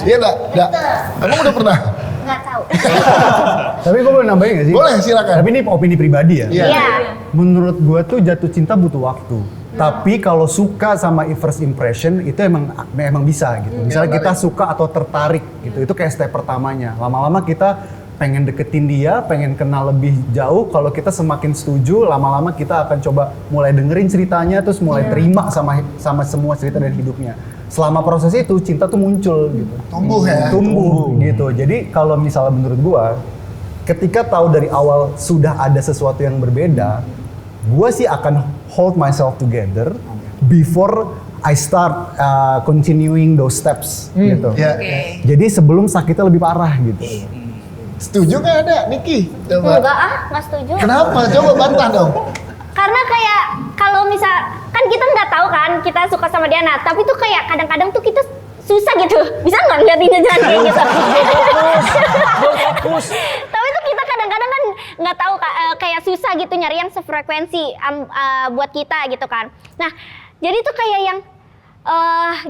Speaker 1: Iya enggak? Emang udah pernah?
Speaker 4: Nggak tahu.
Speaker 5: Tapi gue boleh nambahin gak sih?
Speaker 1: Boleh, silakan.
Speaker 5: Tapi ini opini pribadi ya.
Speaker 4: Iya.
Speaker 5: Menurut gue tuh jatuh cinta butuh waktu. Tapi kalau suka sama first impression itu emang bisa gitu. Misalnya kita suka atau tertarik gitu, itu kayak step pertamanya. Lama-lama kita pengen deketin dia, pengen kenal lebih jauh. Kalau kita semakin setuju, lama-lama kita akan coba mulai dengerin ceritanya, terus mulai terima sama semua cerita dari hidupnya. Selama proses itu cinta tuh muncul gitu. Tumbuh gitu. Jadi kalau misalnya menurut gua, ketika tahu dari awal sudah ada sesuatu yang berbeda, gua sih akan hold myself together before I start continuing those steps gitu. Jadi sebelum sakitnya lebih parah gitu.
Speaker 1: Setuju nggak ada, Niki? Coba.
Speaker 4: Nggak setuju.
Speaker 1: Kenapa? Coba bantah dong.
Speaker 4: Karena kayak kalau misal kan kita nggak tahu kan kita suka sama dia, nah tapi tuh kayak kadang-kadang tuh kita susah gitu, bisa nggak ngeliatinnya jalan kayak gitu. Tapi tuh kita kadang-kadang kan nggak tahu kayak susah gitu nyari yang sefrekuensi buat kita gitu kan. Nah jadi tuh kayak yang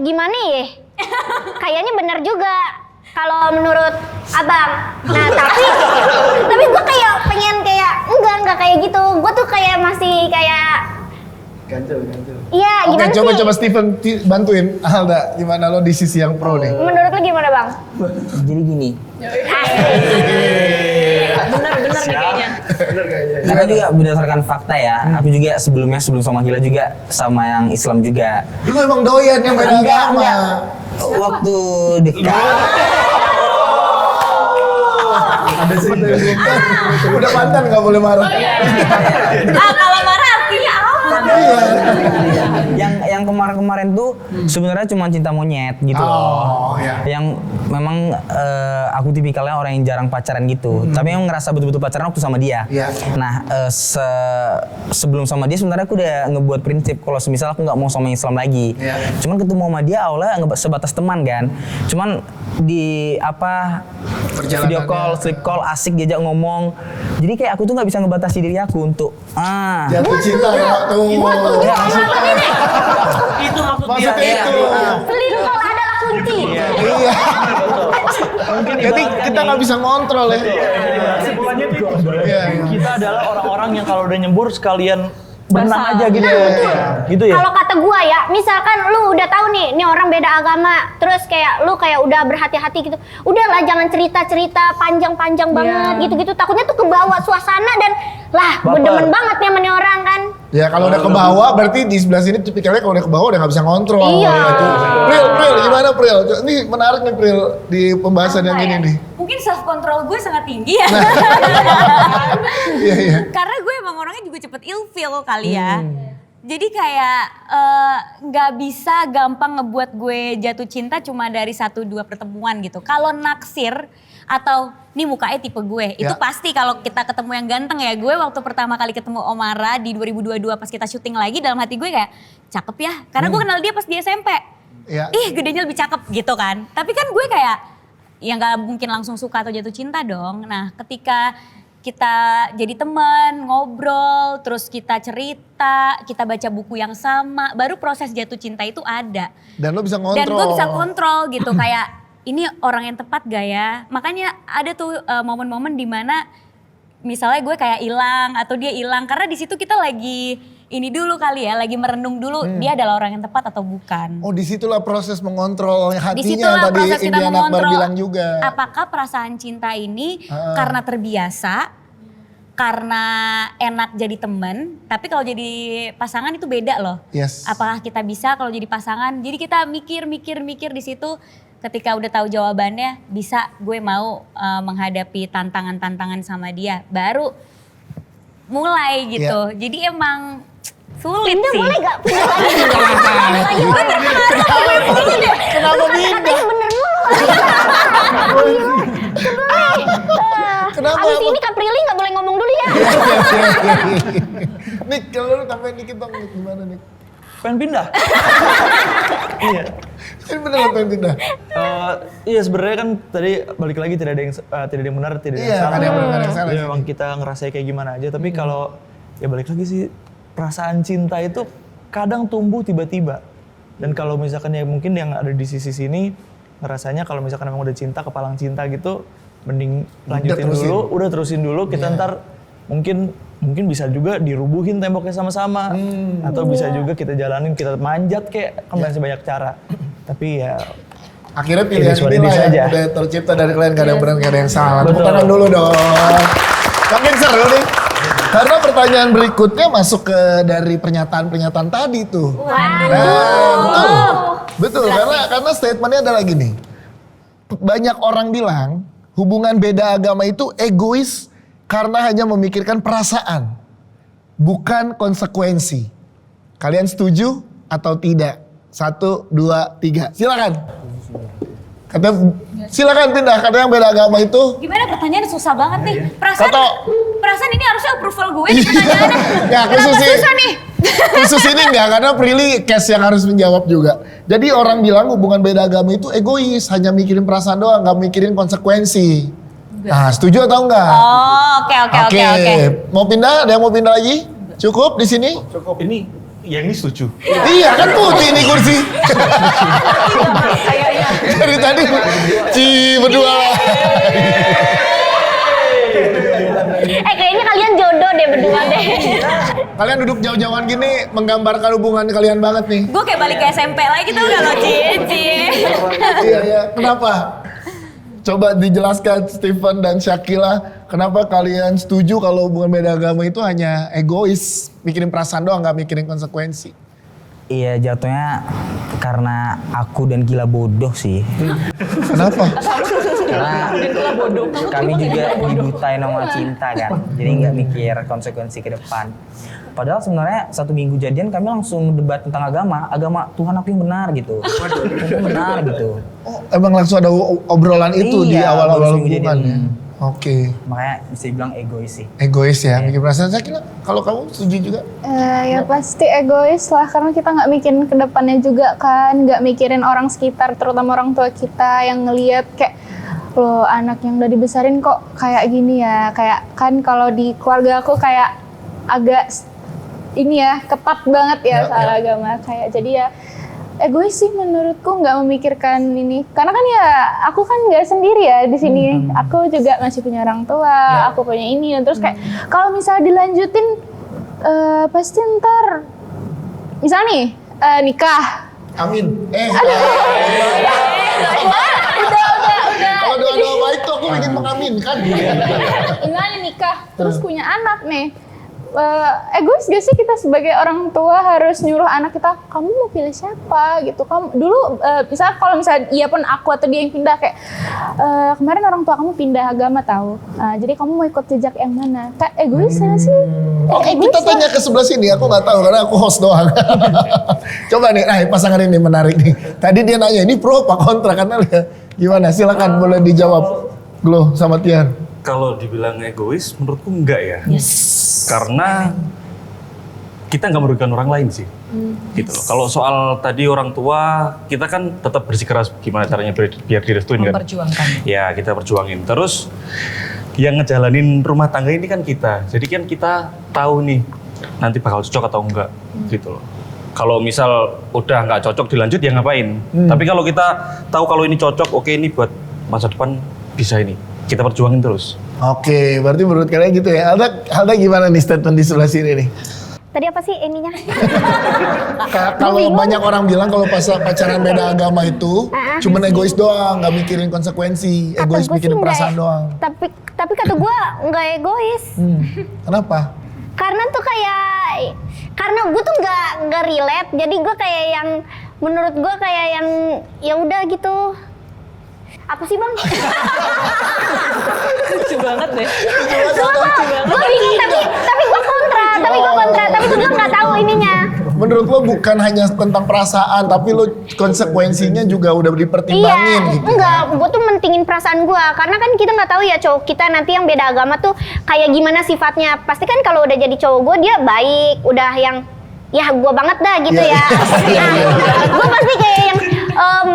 Speaker 4: gimana ya? Kayaknya benar juga. Kalau menurut abang, nah tapi gue kayak pengen kayak enggak kayak gitu. Gue tuh kayak masih kayak
Speaker 1: Ganjel.
Speaker 4: iya gimana sih?
Speaker 1: Coba Steven bantuin Alda, gimana lo di sisi yang pro nih?
Speaker 4: Menurut lo gimana bang?
Speaker 10: Jadi gini,
Speaker 11: Bener nih kayaknya.
Speaker 10: karena juga berdasarkan fakta ya, aku juga sebelum sama Gila juga sama yang Islam juga.
Speaker 1: Lu emang doyan yang beda agama.
Speaker 10: Waktu dekat.
Speaker 1: Ada cerita udah mantan nggak boleh marah.
Speaker 11: Kalau marah artinya apa?
Speaker 10: Yang kemarin-kemarin tuh sebenarnya cuma cinta monyet gitu loh. Yang memang aku tipikalnya orang yang jarang pacaran gitu. Tapi yang ngerasa betul-betul pacaran waktu sama dia. Nah, sebelum sama dia sebenarnya aku udah ngebuat prinsip kalau semisal aku nggak mau sama Islam lagi. Cuman ketemu sama dia awalnya nggak sebatas teman kan. Cuman di video call, sleep call, asik diajak ngomong. Jadi kayak aku tuh nggak bisa ngebatasi diri aku untuk
Speaker 1: jatuh cinta ya tuh.
Speaker 6: Itu
Speaker 1: Maksudnya itu.
Speaker 4: Selingkuh adalah kunci.
Speaker 1: Iya. Jadi kita nggak bisa ngontrol ya.
Speaker 6: Kesimpulannya itu kita adalah orang-orang yang kalau udah nyembur sekalian berenang aja gitu. Gitu ya.
Speaker 4: Kalau kata gua ya, misalkan lu udah tahu nih orang beda agama, terus kayak lu kayak udah berhati-hati gitu. Udahlah jangan cerita-cerita panjang-panjang banget gitu-gitu. Takutnya tuh kebawa suasana dan gue demen banget nih sama nih orang kan.
Speaker 1: Ya kalau udah ke bawah berarti di sebelah sini tipikalnya kalau udah ke bawah udah nggak bisa ngontrol.
Speaker 4: Iya.
Speaker 1: Pril, gimana Pril? Ini menarik nih Pril di pembahasan yang ini nih.
Speaker 2: Mungkin self control gue sangat tinggi ya.
Speaker 1: Iya.
Speaker 2: Karena gue emang orangnya juga cepet ilfeel kali ya. Jadi kayak nggak bisa gampang ngebuat gue jatuh cinta cuma dari 1-2 pertemuan gitu. Kalau naksir atau nih mukanya tipe gue, itu pasti kalau kita ketemu yang ganteng ya. Gue waktu pertama kali ketemu Omara di 2022 pas kita syuting lagi, dalam hati gue kayak cakep ya. Karena gue kenal dia pas di SMP. Ih gedenya lebih cakep gitu kan. Tapi kan gue kayak ya nggak mungkin langsung suka atau jatuh cinta dong. Nah ketika kita jadi teman, ngobrol, terus kita cerita, kita baca buku yang sama, baru proses jatuh cinta itu ada.
Speaker 1: Dan lo bisa ngontrol.
Speaker 2: Dan gue bisa kontrol gitu, kayak ini orang yang tepat gak ya? Makanya ada tuh momen-momen dimana misalnya gue kayak hilang atau dia hilang, karena di situ kita lagi ini dulu kali ya, lagi merenung dulu dia adalah orang yang tepat atau bukan.
Speaker 1: Oh disitulah proses mengontrol hatinya
Speaker 2: Disitulah
Speaker 1: tadi
Speaker 2: proses kita
Speaker 1: Indian Akbar
Speaker 2: mengontrol
Speaker 1: bilang juga.
Speaker 2: apakah perasaan cinta ini karena terbiasa, karena enak jadi temen, tapi kalau jadi pasangan itu beda loh.
Speaker 1: Yes.
Speaker 2: Apakah kita bisa kalau jadi pasangan? Jadi kita mikir di situ. Ketika udah tahu jawabannya, bisa gue mau menghadapi tantangan-tantangan sama dia, baru mulai gitu. Jadi emang sulit sih.
Speaker 4: Boleh gak pindah lagi?
Speaker 1: Kenapa pindah?
Speaker 4: Bener dulu.
Speaker 1: Kenapa?
Speaker 4: Abis ini Kak Prilly gak boleh ngomong dulu ya.
Speaker 1: Nik, kalau lu tambahin dikit dong, Nik, gimana Nik?
Speaker 6: Pengen pindah. Iya.
Speaker 1: Ini beneran pengen pindah?
Speaker 6: Iya sebenarnya kan tadi balik lagi tidak ada yang benar, tidak ada yang salah.
Speaker 1: Ada yang benar, ada yang salah.
Speaker 6: Jadi memang kita ngerasa kayak gimana aja. Tapi kalau ya balik lagi sih, perasaan cinta itu kadang tumbuh tiba-tiba. Dan kalau misalkan ya mungkin yang ada di sisi sini ngerasanya kalau misalkan memang udah cinta, kepalang cinta gitu, mending lanjutin dulu, udah terusin dulu. Kita ntar mungkin bisa juga dirubuhin temboknya sama-sama, atau bisa juga kita jalanin, kita manjat kayak kan masih banyak cara. Tapi ya
Speaker 1: akhirnya pilihan ini
Speaker 6: saja.
Speaker 1: Udah tercipta dari kalian, gak ada yang benar, gak ada yang salah. Tepuk tangan dulu dong. Makin seru nih. Karena pertanyaan berikutnya masuk ke dari pernyataan-pernyataan tadi tuh. Betul, karena statementnya adalah gini. Banyak orang bilang hubungan beda agama itu egois karena hanya memikirkan perasaan, bukan konsekuensi. Kalian setuju atau tidak? 1, 2, 3. Silakan. Silakan pindah. Kata yang beda agama itu.
Speaker 2: Gimana pertanyaannya susah banget nih. Perasaan ini harusnya approval gue nih pertanyaannya. Kenapa susah nih?
Speaker 1: Khusus ini enggak, karena Prilly case yang harus menjawab juga. Jadi orang bilang hubungan beda agama itu egois, hanya mikirin perasaan doang, nggak mikirin konsekuensi. Nah, setuju atau enggak?
Speaker 2: Oh, oke.
Speaker 1: Mau pindah? Ada yang mau pindah lagi? Cukup di sini?
Speaker 9: Cukup. Yang ini setuju.
Speaker 1: Iya kan putih ini kursi. Dari tadi berdua.
Speaker 4: Kayaknya kalian jodoh deh berdua deh.
Speaker 1: Kalian duduk jauh-jauhan gini menggambarkan hubungan kalian banget nih.
Speaker 2: Gue kayak balik ke SMP lagi tuh udah lo Cici.
Speaker 1: Iya. Kenapa? Coba dijelaskan Steven dan Shakila, kenapa kalian setuju kalau hubungan beda agama itu hanya egois, mikirin perasaan doang, nggak mikirin konsekuensi?
Speaker 10: Iya, jatuhnya karena aku dan Gila bodoh sih.
Speaker 1: Kenapa?
Speaker 10: Karena kami juga dibutai sama cinta kan, jadi nggak mikir konsekuensi ke depan. Padahal sebenarnya 1 minggu jadian kami langsung debat tentang agama Tuhan aku yang benar gitu. Yang benar gitu.
Speaker 1: Oh, emang langsung ada obrolan itu di awal-awal hubungan ya? Oke.
Speaker 10: Makanya bisa dibilang egois sih.
Speaker 1: Egois ya, mikir perasaan. Saya kira kalau kamu setuju juga?
Speaker 7: Ya pasti egois lah, karena kita nggak mikirin ke depannya juga kan, nggak mikirin orang sekitar, terutama orang tua kita yang ngelihat kayak loh anak yang udah dibesarin kok kayak gini ya, kayak kan kalau di keluarga aku kayak agak ini ya ketat banget ya soal agama, kayak jadi ya egois sih menurutku, nggak memikirkan ini karena kan ya aku kan nggak sendiri ya di sini, aku juga masih punya orang tua, aku punya ini, dan terus kayak kalau misalnya dilanjutin pasti ntar misalnya nih nikah.
Speaker 1: Amin.
Speaker 7: Udah.
Speaker 1: Kalau doa-doa baik tuh aku ingin mengaminkan.
Speaker 7: Gimana nikah terus punya anak nih, egois gak sih kita sebagai orang tua harus nyuruh anak kita, kamu mau pilih siapa gitu. Kamu dulu misalnya kalau misalnya iya pun aku atau dia yang pindah kayak kemarin orang tua kamu pindah agama tahu. Jadi kamu mau ikut jejak yang mana? Kayak egois gak sih?
Speaker 1: Oke, kita tanya ke sebelah sini. Aku nggak tahu karena aku host doang. Coba nih, pasangan ini menarik nih. Tadi dia nanya ini pro apa kontra karena gimana? Silakan boleh dijawab. Glo sama Tian.
Speaker 9: Kalau dibilang egois, menurutku enggak ya. Karena kita nggak merugikan orang lain sih. Gitu loh. Kalau soal tadi orang tua, kita kan tetap bersikeras gimana caranya biar direstuin kan.
Speaker 11: Memperjuangkan.
Speaker 9: Ya, kita perjuangin. Terus yang ngejalanin rumah tangga ini kan kita. Jadi kan kita tahu nih nanti bakal cocok atau enggak gitu loh. Kalau misal udah nggak cocok dilanjut ya ngapain. Tapi kalau kita tahu kalau ini cocok, oke ini buat masa depan bisa ini. Kita perjuangin terus.
Speaker 1: Oke, berarti menurut kalian gitu ya. Alda gimana nih statement di sebelah sini nih?
Speaker 4: Tadi apa sih ininya?
Speaker 1: Kalau banyak orang bilang kalau pas pacaran beda agama itu cuman egois doang, nggak mikirin konsekuensi, egois mikirin perasaan doang.
Speaker 4: Tapi kata gue nggak egois.
Speaker 1: Kenapa?
Speaker 4: Karena tuh karena gue tuh nggak relate, jadi gue kayak yang menurut gue kayak yang ya udah gitu. Apa sih bang?
Speaker 11: Lucu banget deh.
Speaker 4: Gue bingung tapi gue kontra, tapi gue bilang nggak tahu ininya.
Speaker 1: Menurut lo bukan hanya tentang perasaan, tapi lo konsekuensinya juga udah dipertimbangin gitu.
Speaker 4: Enggak, gue tuh mentingin perasaan gue, karena kan kita nggak tahu ya cowok kita nanti yang beda agama tuh kayak gimana sifatnya. Pasti kan kalau udah jadi cowok gue dia baik, udah yang ya gue banget dah gitu ya. Gue pasti kayak yang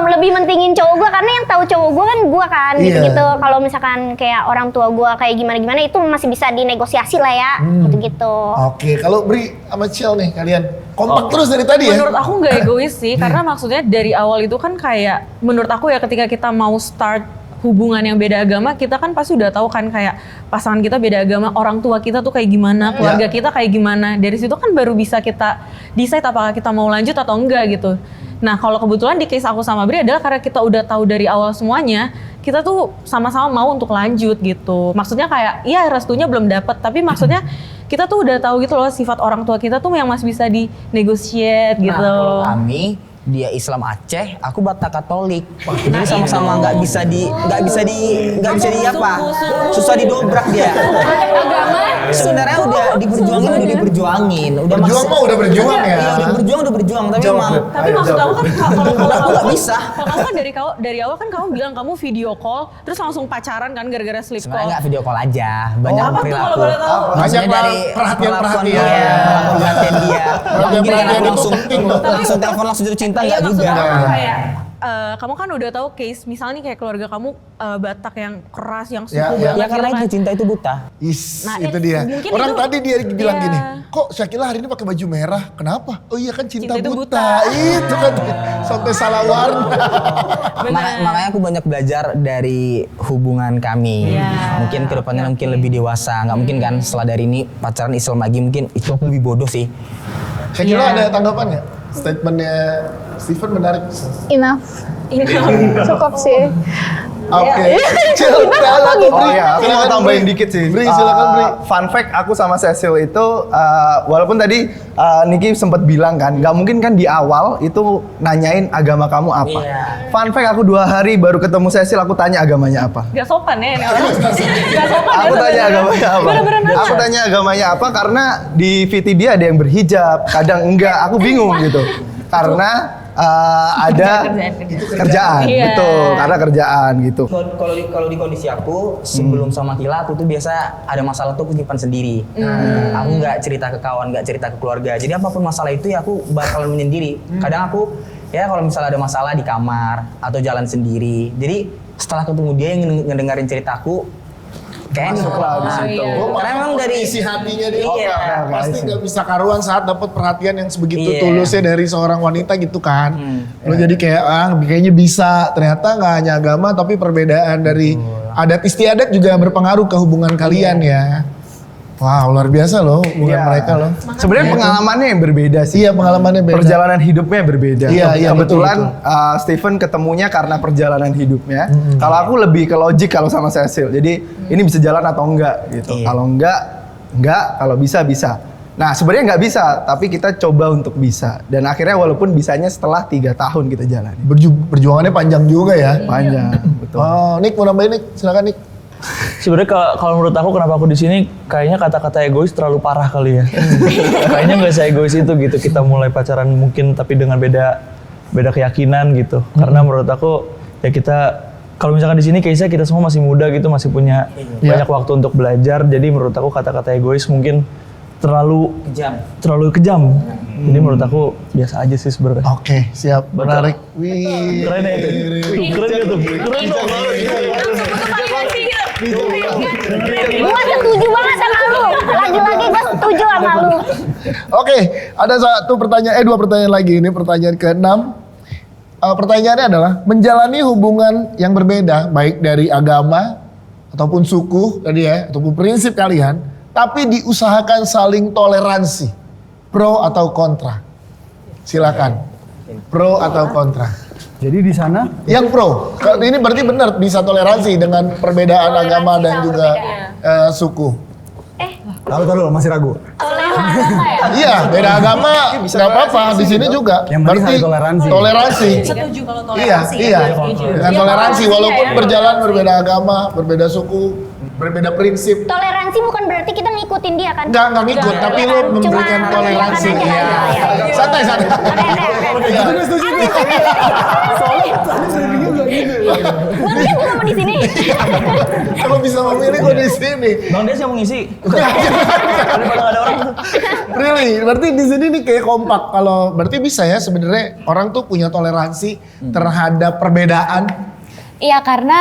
Speaker 4: lebih mentingin cowok gue karena yang tahu cowok gue kan gitu-gitu. Kalau misalkan kayak orang tua gue kayak gimana itu masih bisa dinegosiasi lah ya gitu-gitu.
Speaker 1: Oke, kalau Bri sama Cel nih kalian kompak terus dari tadi ya?
Speaker 11: Menurut aku nggak egois sih, karena maksudnya dari awal itu kan kayak menurut aku ya ketika kita mau start hubungan yang beda agama, kita kan pasti udah tahu kan kayak pasangan kita beda agama, orang tua kita tuh kayak gimana, keluarga kita kayak gimana. Dari situ kan baru bisa kita decide apakah kita mau lanjut atau enggak gitu. Nah kalau kebetulan di case aku sama Bri adalah karena kita udah tahu dari awal semuanya, kita tuh sama-sama mau untuk lanjut gitu. Maksudnya kayak iya restunya belum dapet, tapi maksudnya kita tuh udah tahu gitu loh sifat orang tua kita tuh yang masih bisa di-negotiate gitu.
Speaker 10: Kalau kami dia Islam Aceh, aku Batak Katolik. Jadi sama-sama nggak bisa di apa? Susah didobrak dia. Sebenarnya udah diperjuangin. Udah
Speaker 1: berjuang mah udah berjuang ya.
Speaker 10: Iya, udah berjuang, tapi memang.
Speaker 11: Tapi maksud aku kan kalau
Speaker 10: aku nggak bisa.
Speaker 11: Kalau kamu kan dari awal kan kamu bilang kamu video call, terus langsung pacaran kan gara-gara sleep call.
Speaker 10: Sebenarnya nggak video call aja, banyak perilaku.
Speaker 1: Banyak dari perhatian dia.
Speaker 10: Langsung telepon langsung jatuh cinta enggak juga.
Speaker 11: Kayak kamu kan udah tahu case misalnya kayak keluarga kamu Batak yang keras yang suku banget.
Speaker 10: Ya karena itu cinta itu buta.
Speaker 1: Nah, itu dia. Orang itu, tadi dia bilang gini, kok Syakila hari ini pakai baju merah? Kenapa? Oh iya kan cinta itu buta. Itu kan sampai salah warna.
Speaker 10: Makanya aku banyak belajar dari hubungan kami. Mungkin kedepannya mungkin lebih dewasa. Nggak mungkin kan setelah dari ini pacaran Islam lagi, mungkin itu aku lebih bodoh sih.
Speaker 1: Syakila ada tanggapan nggak? Statementnya Steven menarik.
Speaker 7: Enough. Cukup sih.
Speaker 1: Oke.
Speaker 3: Aku mau tambahin dikit sih.
Speaker 1: Bri, silakan Bri.
Speaker 3: Fun fact, aku sama Cecil itu walaupun tadi Niki sempat bilang kan, nggak mungkin kan di awal itu nanyain agama kamu apa. Fun fact, aku 2 hari baru ketemu Cecil, aku tanya agamanya apa.
Speaker 11: Gak sopan ya ini orang. Gak sopan.
Speaker 3: Aku tanya agamanya apa. Aku tanya agamanya apa karena di VT dia ada yang berhijab, kadang enggak. Aku bingung gitu. Karena ada kerjaan, betul, karena kerjaan gitu.
Speaker 10: Kalau di kondisi aku sebelum sama Kila, aku tuh biasa ada masalah tuh aku simpan sendiri. Aku nggak cerita ke kawan, nggak cerita ke keluarga. Jadi apapun masalah itu ya aku bakalan menyendiri. Kadang aku ya kalau misalnya ada masalah di kamar atau jalan sendiri. Jadi setelah ketemu dia yang ngedengerin ceritaku, kayaknya
Speaker 1: di situ.
Speaker 10: Karena memang dari
Speaker 1: isi hatinya dia pasti nggak bisa karuan saat dapat perhatian yang sebegitu tulusnya dari seorang wanita gitu kan. Lo jadi kayak kayaknya bisa, ternyata nggak hanya agama tapi perbedaan dari adat istiadat juga berpengaruh ke hubungan kalian ya. Wow, luar biasa loh hubungan mereka loh.
Speaker 3: Sebenarnya pengalamannya yang berbeda sih.
Speaker 1: Iya, pengalamannya beda.
Speaker 3: Perjalanan hidupnya berbeda.
Speaker 1: Iya,
Speaker 3: kebetulan Steven ketemunya karena perjalanan hidupnya. Kalau aku lebih ke logik kalau sama Cecil. Jadi ini bisa jalan atau enggak gitu. Kalau enggak Enggak, kalau bisa. Nah sebenarnya nggak bisa, tapi kita coba untuk bisa. Dan akhirnya walaupun bisanya setelah 3 tahun kita jalani.
Speaker 1: Perjuangannya panjang juga ya.
Speaker 3: Panjang, betul.
Speaker 1: Oh, Nick mau nambahin Nick, silakan Nick.
Speaker 6: Sebenarnya kalau menurut aku kenapa aku di sini kayaknya kata-kata egois terlalu parah kali ya. Kayaknya nggak se-egois itu gitu, kita mulai pacaran mungkin tapi dengan beda keyakinan gitu. Karena menurut aku ya kita kalau misalkan di sini kayaknya kita semua masih muda gitu, masih punya banyak waktu untuk belajar. Jadi menurut aku kata-kata egois mungkin terlalu kejam. Jadi menurut aku biasa aja sih sebenarnya.
Speaker 1: Oke, siap. Menarik. Wih.
Speaker 6: Keren ya itu. Keren gitu. Keren dong.
Speaker 4: Gua setuju banget sama lu. Lagi-lagi gua setuju sama lu.
Speaker 1: Oke, ada dua pertanyaan lagi. Ini pertanyaan ke-6. Pertanyaannya adalah menjalani hubungan yang berbeda, baik dari agama ataupun suku tadi ya, ataupun prinsip kalian, tapi diusahakan saling toleransi. Pro atau kontra? Silakan. Pro atau kontra?
Speaker 5: Jadi di sana
Speaker 1: yang pro. Ini berarti benar bisa toleransi dengan perbedaan agama dan juga suku.
Speaker 5: Tahu masih ragu.
Speaker 1: Iya, beda agama nggak apa-apa. Di sini juga.
Speaker 5: Yang berarti
Speaker 1: toleransi.
Speaker 11: Setuju kalau toleransi.
Speaker 1: Iya. Dengan toleransi walaupun berjalan berbeda agama, berbeda suku, berbeda prinsip.
Speaker 4: Toleransi bukan berarti kita ngikutin dia kan?
Speaker 1: Nggak ngikut, tapi lo memberikan toleransi. Iya. Santai.
Speaker 4: Bang Des juga mau di sini.
Speaker 1: Kalau bisa memilih gue di sini.
Speaker 6: Bang Des yang mau ngisi. Daripada nggak ada orang.
Speaker 1: Really, berarti di sini nih kayak kompak. Kalau berarti bisa ya sebenarnya orang tuh punya toleransi terhadap perbedaan.
Speaker 2: Iya, karena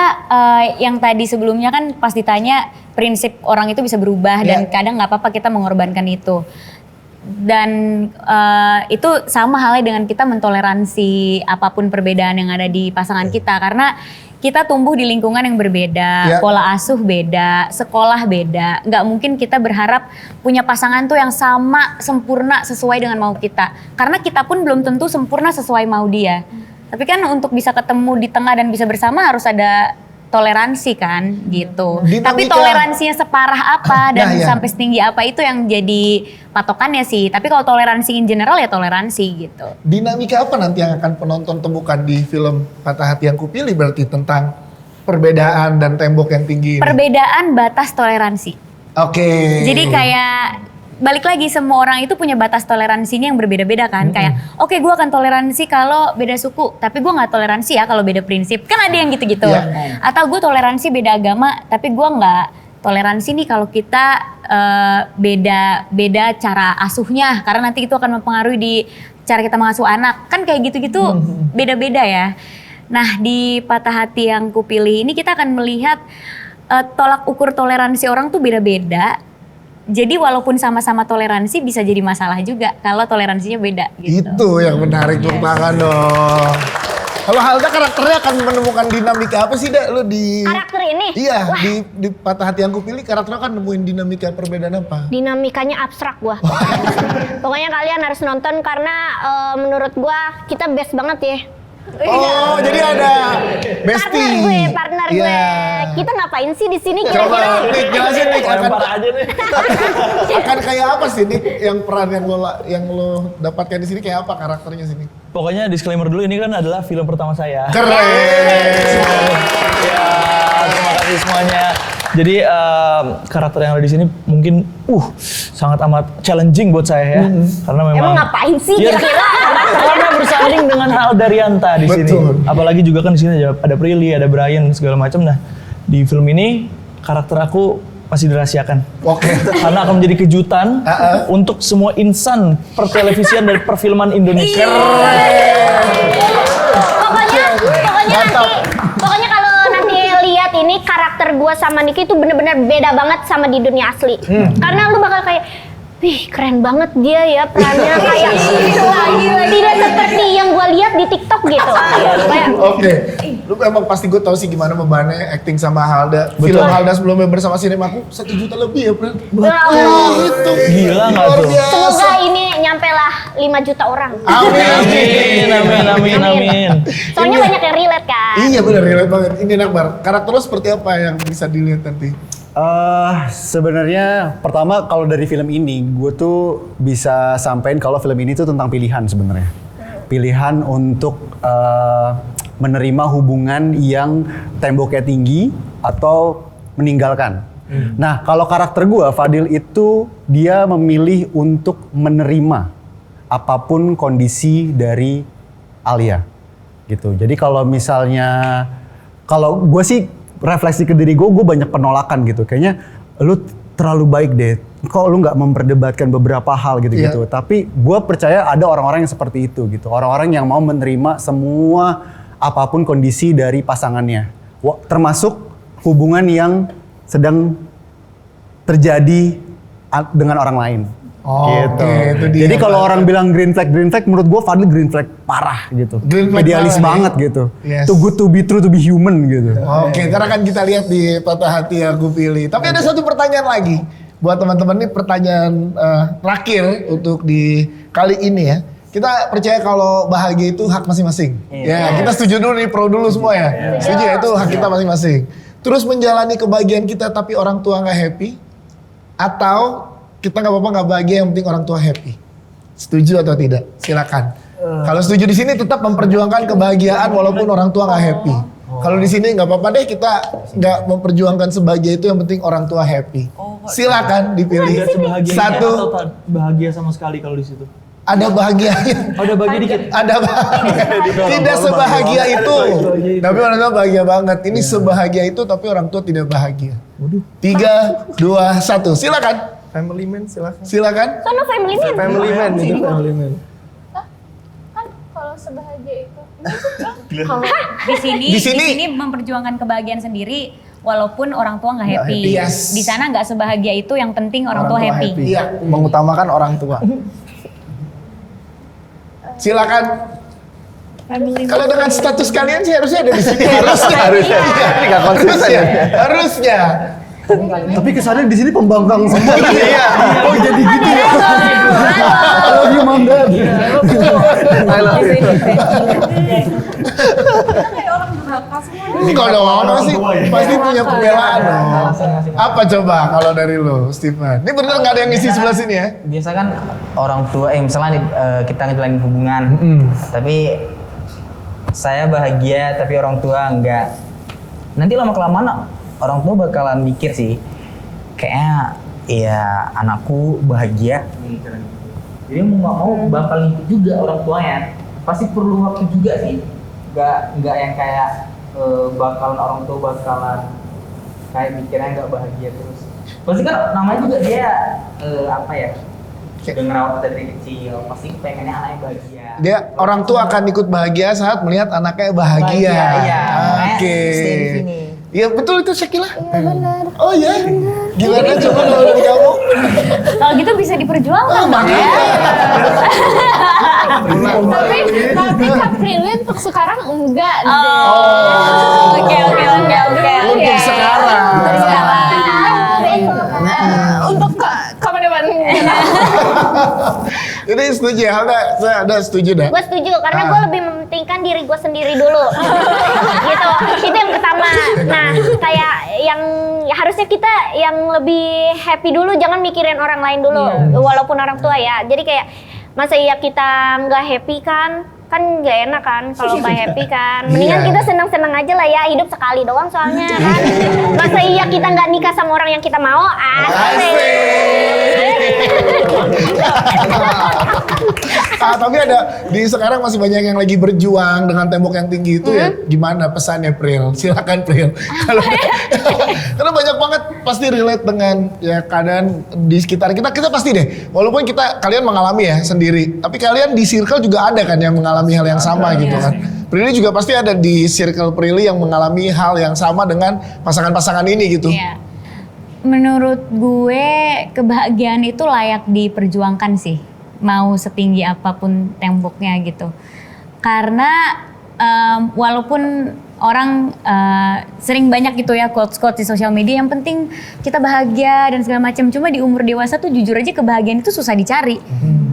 Speaker 2: yang tadi sebelumnya kan pas ditanya prinsip orang itu bisa berubah dan kadang nggak apa-apa kita mengorbankan itu. Dan itu sama halnya dengan kita mentoleransi apapun perbedaan yang ada di pasangan kita, karena kita tumbuh di lingkungan yang berbeda, pola asuh beda, sekolah beda. Nggak mungkin kita berharap punya pasangan tuh yang sama, sempurna, sesuai dengan mau kita. Karena kita pun belum tentu sempurna sesuai mau dia. Tapi kan untuk bisa ketemu di tengah dan bisa bersama harus ada toleransi kan gitu. Tapi toleransinya separah apa dan sampai setinggi apa itu yang jadi patokannya sih. Tapi kalau toleransi in general ya toleransi gitu.
Speaker 1: Dinamika apa nanti yang akan penonton temukan di film Patah Hati Yang Kupilih berarti tentang perbedaan dan tembok yang tinggi ini?
Speaker 2: Perbedaan batas toleransi.
Speaker 1: Oke.
Speaker 2: Jadi kayak balik lagi semua orang itu punya batas toleransinya yang berbeda-beda kan. Kayak oke, gue akan toleransi kalau beda suku, tapi gue gak toleransi ya kalau beda prinsip. Kan ada yang gitu-gitu. Atau gue toleransi beda agama, tapi gue gak toleransi nih kalau kita beda cara asuhnya. Karena nanti itu akan mempengaruhi di cara kita mengasuh anak. Kan kayak gitu-gitu beda-beda ya. Nah di Patah Hati Yang Kupilih ini kita akan melihat tolak ukur toleransi orang tuh beda-beda. Jadi walaupun sama-sama toleransi bisa jadi masalah juga kalau toleransinya beda gitu.
Speaker 1: Itu yang menarik, tepuk tangan dong. Kalau Halda karakternya akan menemukan dinamika apa sih, Dak? Lu di
Speaker 4: karakter ini?
Speaker 1: Iya, di Patah Hati Yang Kupilih karakternya kan nemuin dinamika perbedaan apa?
Speaker 4: Dinamikanya abstrak gua. Pokoknya kalian harus nonton karena menurut gua kita best banget ya.
Speaker 1: Oh, jadi ada bestie.
Speaker 4: Partner gue. Kita ngapain sih di sini kira-kira?
Speaker 1: Coba Nick jelasin Nick, akan kayak apa sih Nick yang peran yang lo dapatkan di sini kayak apa karakternya sini?
Speaker 6: Pokoknya disclaimer dulu, ini kan adalah film pertama saya.
Speaker 1: Keren.
Speaker 6: Ya, terima kasih semuanya. Jadi karakter yang ada di sini mungkin sangat amat challenging buat saya ya. Karena memang
Speaker 4: emang ngapain sih kira-kira?
Speaker 6: Karena bersanding dengan Hal Darianta di sini. Apalagi juga kan di sini ada Prilly, ada Brian segala macam. Nah, di film ini karakter aku masih dirahasiakan.
Speaker 1: Oke.
Speaker 6: Karena akan menjadi kejutan untuk semua insan pertelevisian dan perfilman Indonesia.
Speaker 4: Pokoknya kalau nanti lihat ini karakter gua sama Niki itu bener-bener beda banget sama di dunia asli. Karena lu bakal kayak, wih keren banget dia ya perannya kayak tidak seperti yang gua lihat di TikTok gitu.
Speaker 1: Oke. Lu emang pasti gue tau sih gimana bebannya acting sama Halda. Film Halda sebelumnya bersama Sinemaku 1 juta lebih ya, Bro.
Speaker 6: Itu gila nggak tuh?
Speaker 4: Semoga ini nyampe lah 5 juta orang.
Speaker 6: Amin.
Speaker 4: Soalnya banyak yang relate kan.
Speaker 1: Iya bener relate banget. Ini Akbar, karakter lo seperti apa yang bisa dilihat nanti?
Speaker 5: Sebenarnya pertama kalau dari film ini gue tuh bisa sampein kalau film ini tuh tentang pilihan sebenarnya. Pilihan untuk menerima hubungan yang temboknya tinggi atau meninggalkan. Nah, kalau karakter gue, Fadil itu dia memilih untuk menerima apapun kondisi dari Alia, gitu. Jadi kalau misalnya, kalau gue sih refleksi ke diri gue banyak penolakan gitu. Kayaknya lu terlalu baik deh, kok lu nggak memperdebatkan beberapa hal gitu-gitu. Tapi gue percaya ada orang-orang yang seperti itu gitu. Orang-orang yang mau menerima semua apapun kondisi dari pasangannya. Termasuk hubungan yang sedang terjadi dengan orang lain. Gitu.
Speaker 1: Itu dia.
Speaker 5: Jadi kalau orang bilang green flag, menurut gue Fadil green flag parah gitu. Idealis banget gitu.
Speaker 1: Yes.
Speaker 5: Too good to be true to be human gitu.
Speaker 1: Oke, karena kan kita lihat di Patah Hati Yang Kupilih. Tapi ada satu pertanyaan lagi buat teman-teman, ini pertanyaan terakhir untuk di kali ini ya. Kita percaya kalau bahagia itu hak masing-masing. Ya, kita setuju dulu nih, pro dulu semua ya. Setuju ya, itu hak kita masing-masing. Terus menjalani kebahagiaan kita tapi orang tua nggak happy, atau kita nggak apa-apa nggak bahagia yang penting orang tua happy. Setuju atau tidak? Silakan. Kalau setuju di sini tetap memperjuangkan kebahagiaan walaupun orang tua nggak happy. Kalau di sini nggak apa-apa deh, kita nggak memperjuangkan sebahagia itu, yang penting orang tua happy. Silakan dipilih satu.
Speaker 6: Atau bahagia sama sekali kalau di situ.
Speaker 1: Ada bahagianya.
Speaker 6: Ada bahagia dikit.
Speaker 1: Ada bahagia. Tidak sebahagia itu. Tapi orang tua bahagia banget. Ini sebahagia itu tapi orang tua tidak bahagia. 3, 2, 1. Silakan.
Speaker 3: Family man, silakan.
Speaker 1: Silakan.
Speaker 4: Sono family man.
Speaker 3: Family man itu family man.
Speaker 7: Kan kalau sebahagia itu.
Speaker 2: Di sini memperjuangkan kebahagiaan sendiri walaupun orang tua nggak happy.
Speaker 1: Yes.
Speaker 2: Di sana nggak sebahagia itu, yang penting orang tua happy.
Speaker 3: Iya, mengutamakan orang tua.
Speaker 1: Silakan. Kalau dengan status kalian sih harusnya ada di sini. Harusnya.
Speaker 3: Ini nggak konsisten ya.
Speaker 1: Harusnya.
Speaker 5: Tapi kesannya di sini pembangkang semua.
Speaker 1: Iya.
Speaker 5: Oh jadi gitu ya. I love you mom dad.
Speaker 3: I love you.
Speaker 1: Ini kalau orang sih pasti punya pembelaan dong. Apa coba kalau dari lo, Stephen? Ini bener nggak ada yang ngisi sebelah sini ya?
Speaker 10: Biasa kan orang tua, misalnya kita ngejalanin hubungan, tapi saya bahagia tapi orang tua enggak. Nanti lama-kelamaan orang tua bakalan mikir sih, kayaknya ya anakku bahagia. Jadi mau nggak mau bakal ngikut juga orang tuanya. Pasti perlu waktu juga sih. Nggak yang kayak bakalan orang tua bakalan kayak mikirnya nggak bahagia terus. Pasti kan namanya juga dia apa ya? Udah ngerawat dari kecil, pasti pengennya anaknya bahagia.
Speaker 1: Dia orang tua akan ikut bahagia saat melihat anaknya bahagia.
Speaker 10: Iya.
Speaker 1: Oke.
Speaker 10: Stay di sini.
Speaker 1: Iya betul itu Syakila.
Speaker 7: Iya benar.
Speaker 1: Oh ya. Gimana coba kalau dari kamu?
Speaker 2: Kalau gitu bisa diperjuangkan dong ya.
Speaker 7: Tapi Kaprilin untuk sekarang enggak deh.
Speaker 2: Oke.
Speaker 1: Untuk sekarang.
Speaker 7: Untuk kapan depan.
Speaker 1: Jadi setuju ya, ada setuju dah.
Speaker 4: Gue setuju karena gue lebih mementingkan diri gue sendiri dulu. Gitu. Itu yang pertama. Nah, kayak yang harusnya kita yang lebih happy dulu, jangan mikirin orang lain dulu, walaupun orang tua ya. Jadi kayak masa iya kita nggak happy kan nggak enak kan kalau nggak happy kan. Mendingan kita senang-senang aja lah ya, hidup sekali doang soalnya kan. Masa iya kita nggak nikah sama orang yang kita mau?
Speaker 1: Tapi ada di sekarang masih banyak yang lagi berjuang dengan tembok yang tinggi itu ya. Gimana pesannya Pril? Silakan Pril. Karena banyak banget pasti relate dengan ya keadaan di sekitar kita. Kita pasti deh. Walaupun kalian mengalami ya sendiri, tapi kalian di circle juga ada kan yang mengalami hal yang sama gitu kan. Prilly juga pasti ada di circle Prilly yang mengalami hal yang sama dengan pasangan-pasangan ini gitu.
Speaker 2: Iya. Menurut gue kebahagiaan itu layak diperjuangkan sih, mau setinggi apapun temboknya gitu. Karena walaupun orang sering banyak gitu ya quotes-quotes di sosial media, yang penting kita bahagia dan segala macam. Cuma di umur dewasa tuh jujur aja kebahagiaan itu susah dicari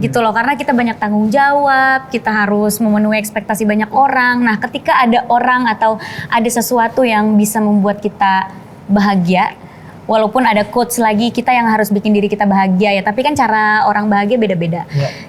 Speaker 2: gitu loh, karena kita banyak tanggung jawab, kita harus memenuhi ekspektasi banyak orang. Nah, ketika ada orang atau ada sesuatu yang bisa membuat kita bahagia, walaupun ada quotes lagi kita yang harus bikin diri kita bahagia ya, tapi kan cara orang bahagia beda-beda.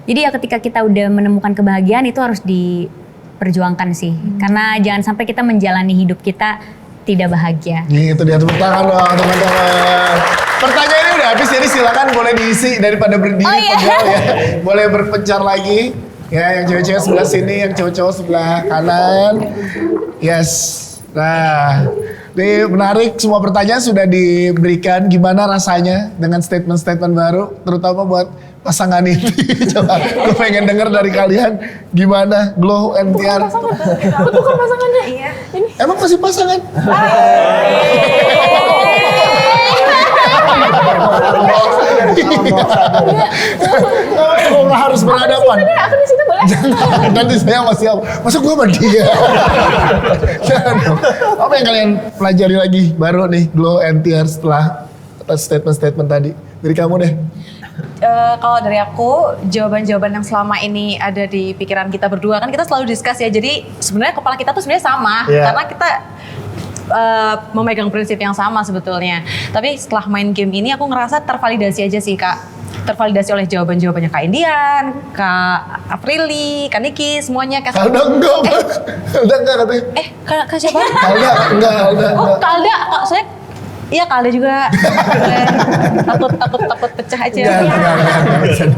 Speaker 2: Jadi ya ketika kita udah menemukan kebahagiaan itu harus diperjuangkan sih, karena jangan sampai kita menjalani hidup kita tidak bahagia.
Speaker 1: Gitu dia, tepuk tangan dong teman-teman. Pertanyaannya udah habis, jadi silakan boleh diisi daripada berdiri pegal ya. Boleh berpencar lagi. Ya, yang cewek-cewek sebelah sini, yang cowok-cowok sebelah kanan. Yes. Nah, ini menarik, semua pertanyaan sudah diberikan. Gimana rasanya dengan statement-statement baru, terutama buat pasangan ini? Coba, gue pengen denger dari kalian gimana Glow and Tiar.
Speaker 7: Aku bukan pasangannya. Iya. Ini.
Speaker 1: Emang masih pasangan? Kalau nggak harus berhadapan.
Speaker 7: Aku di situ boleh.
Speaker 1: Jangan, nanti saya masih apa? Masa gue sama dia? Jangan dong. Apa yang kalian pelajari lagi baru nih Glow and Tiar setelah statement-statement tadi? Dari kamu deh.
Speaker 11: Kalau dari aku, jawaban-jawaban yang selama ini ada di pikiran kita berdua kan kita selalu discuss ya. Jadi sebenarnya kepala kita tuh sebenarnya sama karena kita memegang prinsip yang sama sebetulnya. Tapi setelah main game ini aku ngerasa tervalidasi aja sih Kak. Tervalidasi oleh jawaban-jawabannya Kak Indian, Kak Aprili, Kak Niki, semuanya.
Speaker 1: Kalda enggak katanya.
Speaker 11: Kak siapa?
Speaker 1: Kalda enggak.
Speaker 11: Oh Kalda, Kak saya. Iya Kak Alda juga. takut pecah aja.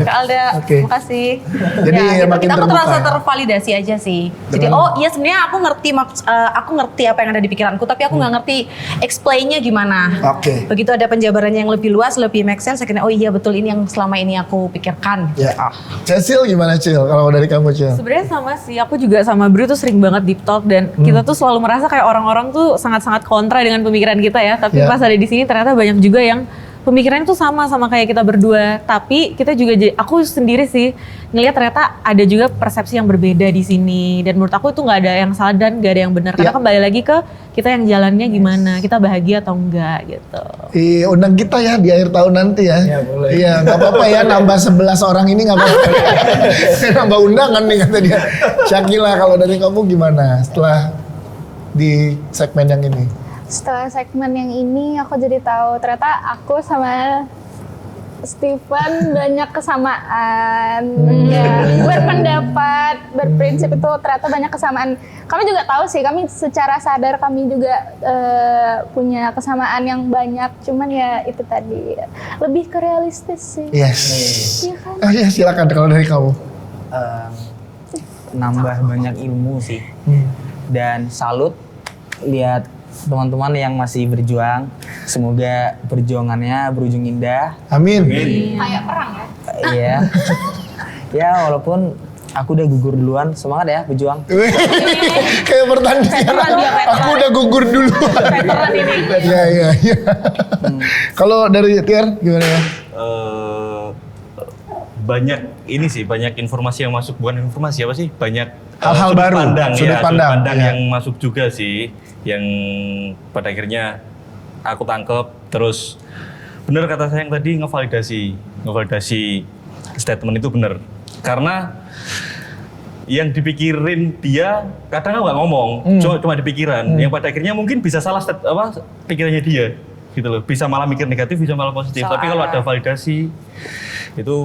Speaker 11: Kak Alda, makasih.
Speaker 1: Jadi
Speaker 11: ya,
Speaker 1: makin
Speaker 11: aku
Speaker 1: terbuka.
Speaker 11: terasa tervalidasi aja sih. Jadi iya sebenarnya aku ngerti apa yang ada di pikiranku, tapi aku nggak ngerti explain-nya gimana. Begitu ada penjabarannya yang lebih luas, lebih make sense, akhirnya oh iya betul ini yang selama ini aku pikirkan.
Speaker 1: Ya. Cecil gimana Cil? Kalau dari kamu Cil?
Speaker 12: Sebenarnya sama sih, aku juga sama Bri tuh sering banget deep talk dan kita tuh selalu merasa kayak orang-orang tuh sangat-sangat kontra dengan pemikiran kita ya, tapi pas ada di sini ternyata banyak juga yang pemikirannya tuh sama kayak kita berdua, tapi kita juga aku sendiri sih ngelihat ternyata ada juga persepsi yang berbeda di sini, dan menurut aku itu nggak ada yang salah dan nggak ada yang benar, karena kembali lagi ke kita yang jalannya gimana, kita bahagia atau enggak gitu.
Speaker 1: Iya, undang kita ya di akhir tahun nanti ya. Iya boleh. Iya nggak apa-apa ya, nambah 11 orang ini nggak apa-apa. Nambah undangan nih kata dia. Syakila, kalau dari kamu gimana setelah di segmen yang ini?
Speaker 7: Setelah segmen yang ini aku jadi tahu ternyata aku sama Steven banyak kesamaan, ya, berpendapat, berprinsip itu ternyata banyak kesamaan. Kami juga tahu sih, kami secara sadar kami juga punya kesamaan yang banyak, cuman ya itu tadi lebih ke realistis sih.
Speaker 1: Yes.
Speaker 7: Iya kan?
Speaker 1: Iya silakan kalau dari kamu.
Speaker 10: Nambah banyak ilmu sih, dan salut lihat teman-teman yang masih berjuang. Semoga perjuangannya berujung indah.
Speaker 1: Amin.
Speaker 7: Kayak perang ya?
Speaker 10: Iya. Ya walaupun aku udah gugur duluan, semangat ya berjuang.
Speaker 1: Kayak pertandingan. Aku udah gugur duluan. Iya. Kalau dari Tiar gimana ya?
Speaker 9: Banyak ini sih, banyak informasi yang masuk, bukan informasi apa sih? Banyak
Speaker 1: hal-hal baru,
Speaker 9: sudut pandang yang masuk juga sih, yang pada akhirnya aku tangkep. Terus bener kata saya yang tadi, ngevalidasi statement itu bener, karena yang dipikirin dia kadang nggak ngomong, cuma di pikiran, yang pada akhirnya mungkin bisa salah pikirannya dia gitu loh, bisa malah mikir negatif, bisa malah positif. Tapi kalau ada validasi itu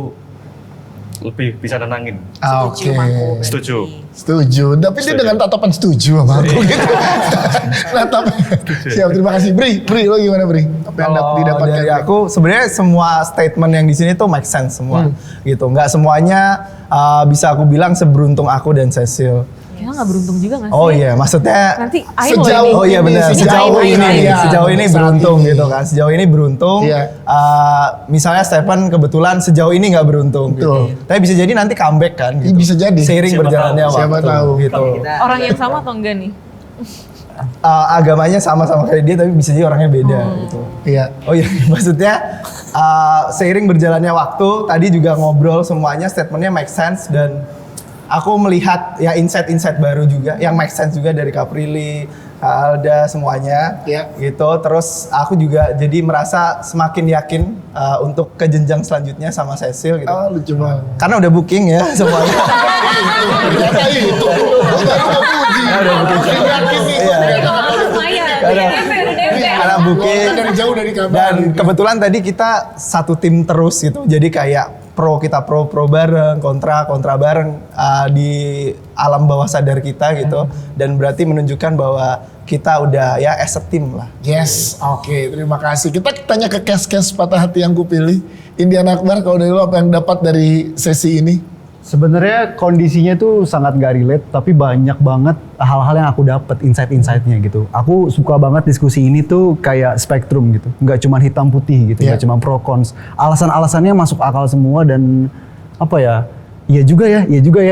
Speaker 9: lebih bisa nenangin.
Speaker 1: Oke.
Speaker 9: Setuju.
Speaker 1: Tapi dia dengan tatapan setuju sama aku gitu. Siap, terima kasih. Bri, lo gimana Bri? Apa yang didapatkan
Speaker 3: dari aku? Sebenarnya semua statement yang di sini tuh make sense semua, gitu. Nggak semuanya bisa aku bilang seberuntung aku dan Cecil.
Speaker 12: Ya nggak beruntung juga nggak sih?
Speaker 3: Oh iya, maksudnya
Speaker 12: nanti
Speaker 3: sejauh ini beruntung gitu kan. Sejauh ini beruntung. Misalnya Stephen kebetulan sejauh ini nggak beruntung. Gitu. Tapi bisa jadi nanti comeback kan. Gitu.
Speaker 1: Bisa jadi.
Speaker 3: Seiring berjalannya waktu.
Speaker 1: Siapa tahu.
Speaker 3: Gitu.
Speaker 12: Orang yang sama atau enggak nih?
Speaker 3: Agamanya sama-sama kayak dia, tapi bisa jadi orangnya beda. Gitu.
Speaker 1: Iya.
Speaker 3: Oh iya, maksudnya seiring berjalannya waktu. Tadi juga ngobrol semuanya, statementnya make sense, dan aku melihat ya insight baru juga yang make sense juga dari Kaprili, Kak Alda, semuanya gitu. Terus aku juga jadi merasa semakin yakin untuk ke jenjang selanjutnya sama Cecil gitu.
Speaker 1: Lucu banget.
Speaker 3: Karena udah booking ya semuanya. Anak bukit.
Speaker 1: Dari jauh dari kabar.
Speaker 3: Dan kebetulan tadi kita satu tim terus gitu. Jadi kayak kita pro bareng, kontra bareng di alam bawah sadar kita gitu. Dan berarti menunjukkan bahwa kita udah ya as a team lah.
Speaker 1: Yes, oke, terima kasih. Kita tanya ke kes patah hati yang kupilih. Indian Akbar, kalau dari lo apa yang dapat dari sesi ini?
Speaker 5: Sebenarnya kondisinya tuh sangat gak relate, tapi banyak banget hal-hal yang aku dapat insight-insightnya gitu. Aku suka banget diskusi ini tuh kayak spektrum gitu, nggak cuma hitam putih gitu, nggak cuma pro cons. Alasan-alasannya masuk akal semua dan apa ya? Iya juga ya,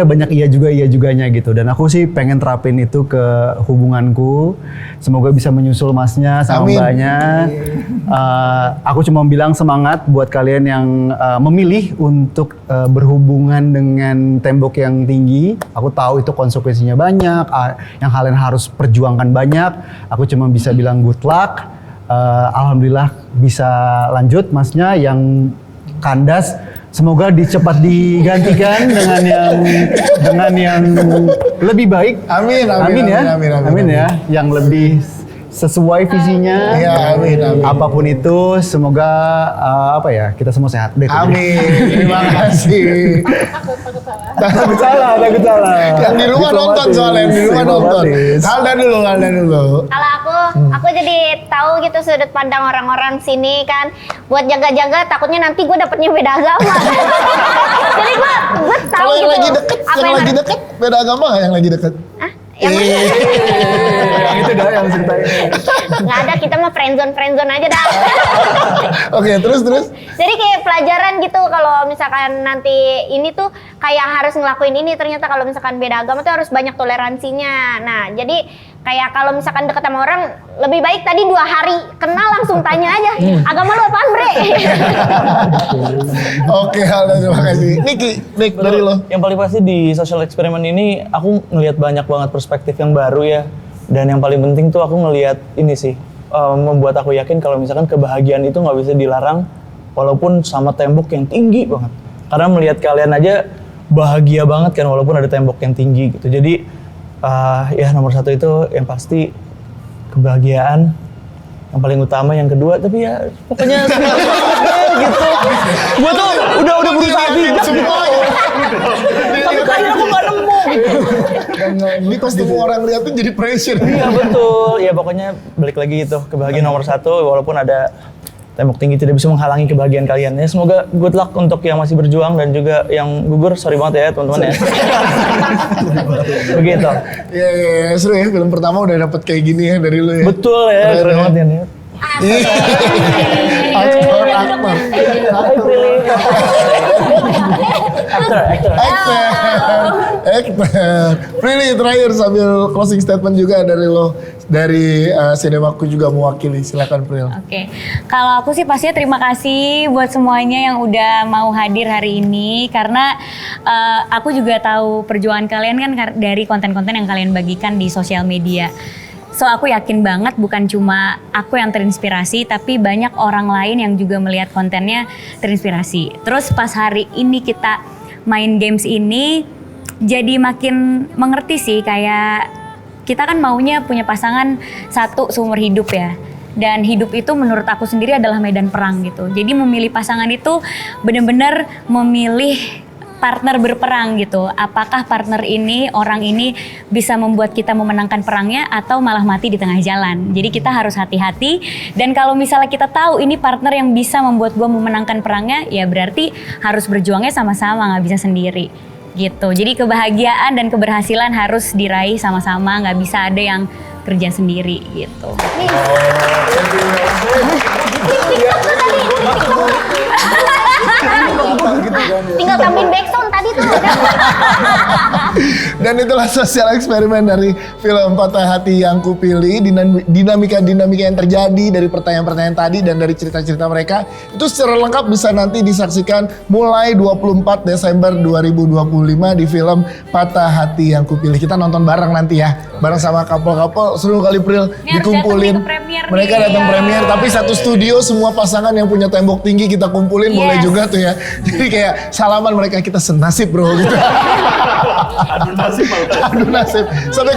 Speaker 5: banyak iya juganya gitu. Dan aku sih pengen terapin itu ke hubunganku. Semoga bisa menyusul masnya sama mbaknya. Aku cuma bilang semangat buat kalian yang memilih untuk berhubungan dengan tembok yang tinggi. Aku tahu itu konsekuensinya banyak, yang kalian harus perjuangkan banyak. Aku cuma bisa bilang good luck. Alhamdulillah bisa lanjut masnya, yang kandas semoga cepat digantikan dengan yang lebih baik. Amin ya, yang lebih sesuai visinya.
Speaker 1: Iya, amin.
Speaker 5: Apapun itu, semoga kita semua sehat.
Speaker 1: Amin. Terima kasih.
Speaker 5: Takut salah.
Speaker 1: Yang di rumah nonton soalnya, di rumah nonton. Haldan dulu.
Speaker 4: Kalau aku jadi tahu gitu sudut pandang orang-orang sini kan, buat jaga-jaga takutnya nanti gue dapetnya beda agama. Jadi gue tahu
Speaker 1: Kalau
Speaker 4: gitu.
Speaker 1: yang lagi deket, beda agama nggak yang lagi deket?
Speaker 4: Yang
Speaker 5: itu dah yang ceritain.
Speaker 4: Nggak ada, kita mah friendzone aja dah.
Speaker 1: Oke, terus.
Speaker 4: Jadi kayak pelajaran gitu kalau misalkan nanti ini tuh kayak harus ngelakuin ini, ternyata kalau misalkan beda agama tuh harus banyak toleransinya. Nah, jadi kayak kalau misalkan deket sama orang, lebih baik tadi 2 hari kenal langsung tanya aja, agama lu apaan bre?
Speaker 1: Oke, Haldan, terima kasih. Nick dari lo.
Speaker 6: Yang paling pasti di social experiment ini aku ngelihat banyak banget perspektif yang baru ya. Dan yang paling penting tuh aku ngelihat ini sih, membuat aku yakin kalau misalkan kebahagiaan itu nggak bisa dilarang walaupun sama tembok yang tinggi banget. Karena melihat kalian aja bahagia banget kan walaupun ada tembok yang tinggi gitu. Jadi ya nomor 1 itu yang pasti kebahagiaan yang paling utama, yang kedua tapi ya pokoknya gitu. Gue tuh udah berusaha bijak semua. Tapi kayaknya aku nggak nemu.
Speaker 1: Ini pas semua orang lihat tuh jadi pressure.
Speaker 6: Iya betul. Ya pokoknya balik lagi itu, kebahagiaan nomor 1 walaupun ada tembok tinggi tidak bisa menghalangi kebahagiaan kalian. Ya semoga good luck untuk yang masih berjuang dan juga yang gugur, sorry banget ya teman-teman ya. Begitu.
Speaker 1: Iya, seru ya, film pertama udah dapet kayak gini ya dari lu ya.
Speaker 6: Betul ya, keren banget ya.
Speaker 1: Aktor. Prilly, terakhir sambil closing statement juga dari lo, dari Sinemaku juga mewakili, silakan Pril.
Speaker 2: Oke, kalau aku sih pastinya terima kasih buat semuanya yang udah mau hadir hari ini, karena aku juga tahu perjuangan kalian kan dari konten-konten yang kalian bagikan di sosial media. So aku yakin banget bukan cuma aku yang terinspirasi, tapi banyak orang lain yang juga melihat kontennya terinspirasi. Terus pas hari ini kita main games ini, jadi makin mengerti sih, kayak kita kan maunya punya pasangan satu seumur hidup ya. Dan hidup itu menurut aku sendiri adalah medan perang gitu. Jadi memilih pasangan itu benar-benar memilih partner berperang gitu. Apakah partner ini, orang ini bisa membuat kita memenangkan perangnya atau malah mati di tengah jalan. Jadi kita harus hati-hati, dan kalau misalnya kita tahu ini partner yang bisa membuat gue memenangkan perangnya, ya berarti harus berjuangnya sama-sama, nggak bisa sendiri gitu. Jadi kebahagiaan dan keberhasilan harus diraih sama-sama, nggak bisa ada yang kerja sendiri gitu.
Speaker 4: Tinggal tambahin backsound tadi tuh.
Speaker 1: Dan itulah sosial eksperimen dari film Patah Hati Yang Kupilih. Dinamika-dinamika yang terjadi dari pertanyaan-pertanyaan tadi dan dari cerita-cerita mereka itu secara lengkap bisa nanti disaksikan mulai 24 Desember 2025 di film Patah Hati Yang Kupilih. Kita nonton bareng nanti ya, bareng sama couple-couple. Seru kali Pril dikumpulin. Mereka datang premier, tapi satu studio semua pasangan yang punya tembok tinggi kita kumpulin, boleh juga tuh ya. Jadi kayak salaman mereka, kita senasib bro gitu.
Speaker 6: Aduh nasib.
Speaker 1: Aduh nasib. Sampai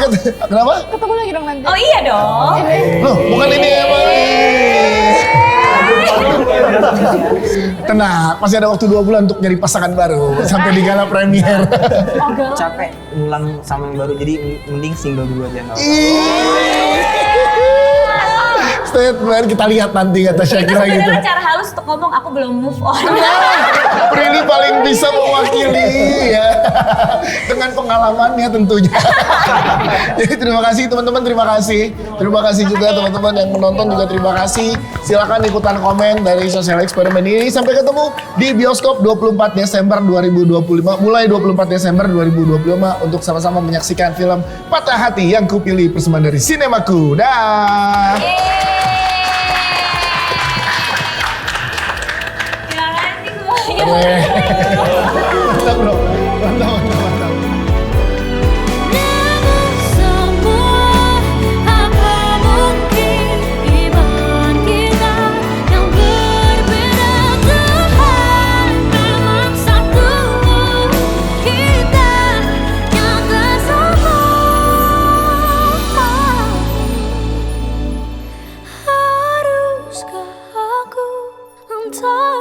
Speaker 1: kenapa?
Speaker 7: Ketemu lagi dong nanti.
Speaker 2: Oh iya dong.
Speaker 1: Loh, bukan ini emang. Tenang, masih ada waktu 2 bulan untuk nyari pasangan baru sampai di gala premier.
Speaker 10: Capek ngulang sama yang baru, jadi mending single dulu aja.
Speaker 1: Statement kita lihat nanti kata Shakira gitu.
Speaker 2: Sebenarnya cara halus untuk ngomong aku belum move on.
Speaker 1: Prilly paling bisa mewakili ya dengan pengalamannya tentunya. Jadi terima kasih teman-teman, terima kasih juga teman-teman yang menonton juga terima kasih. Silakan ikutan komen dari Social Experiment ini. Sampai ketemu di bioskop 24 Desember 2025, mulai 24 Desember 2025 untuk sama-sama menyaksikan film Patah Hati yang Kupilih persembahan dari Sinemaku. Dah. Mantap bro, mantap.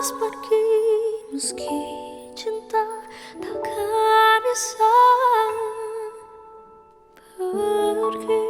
Speaker 13: Pergi meski cinta takkan bisa pergi.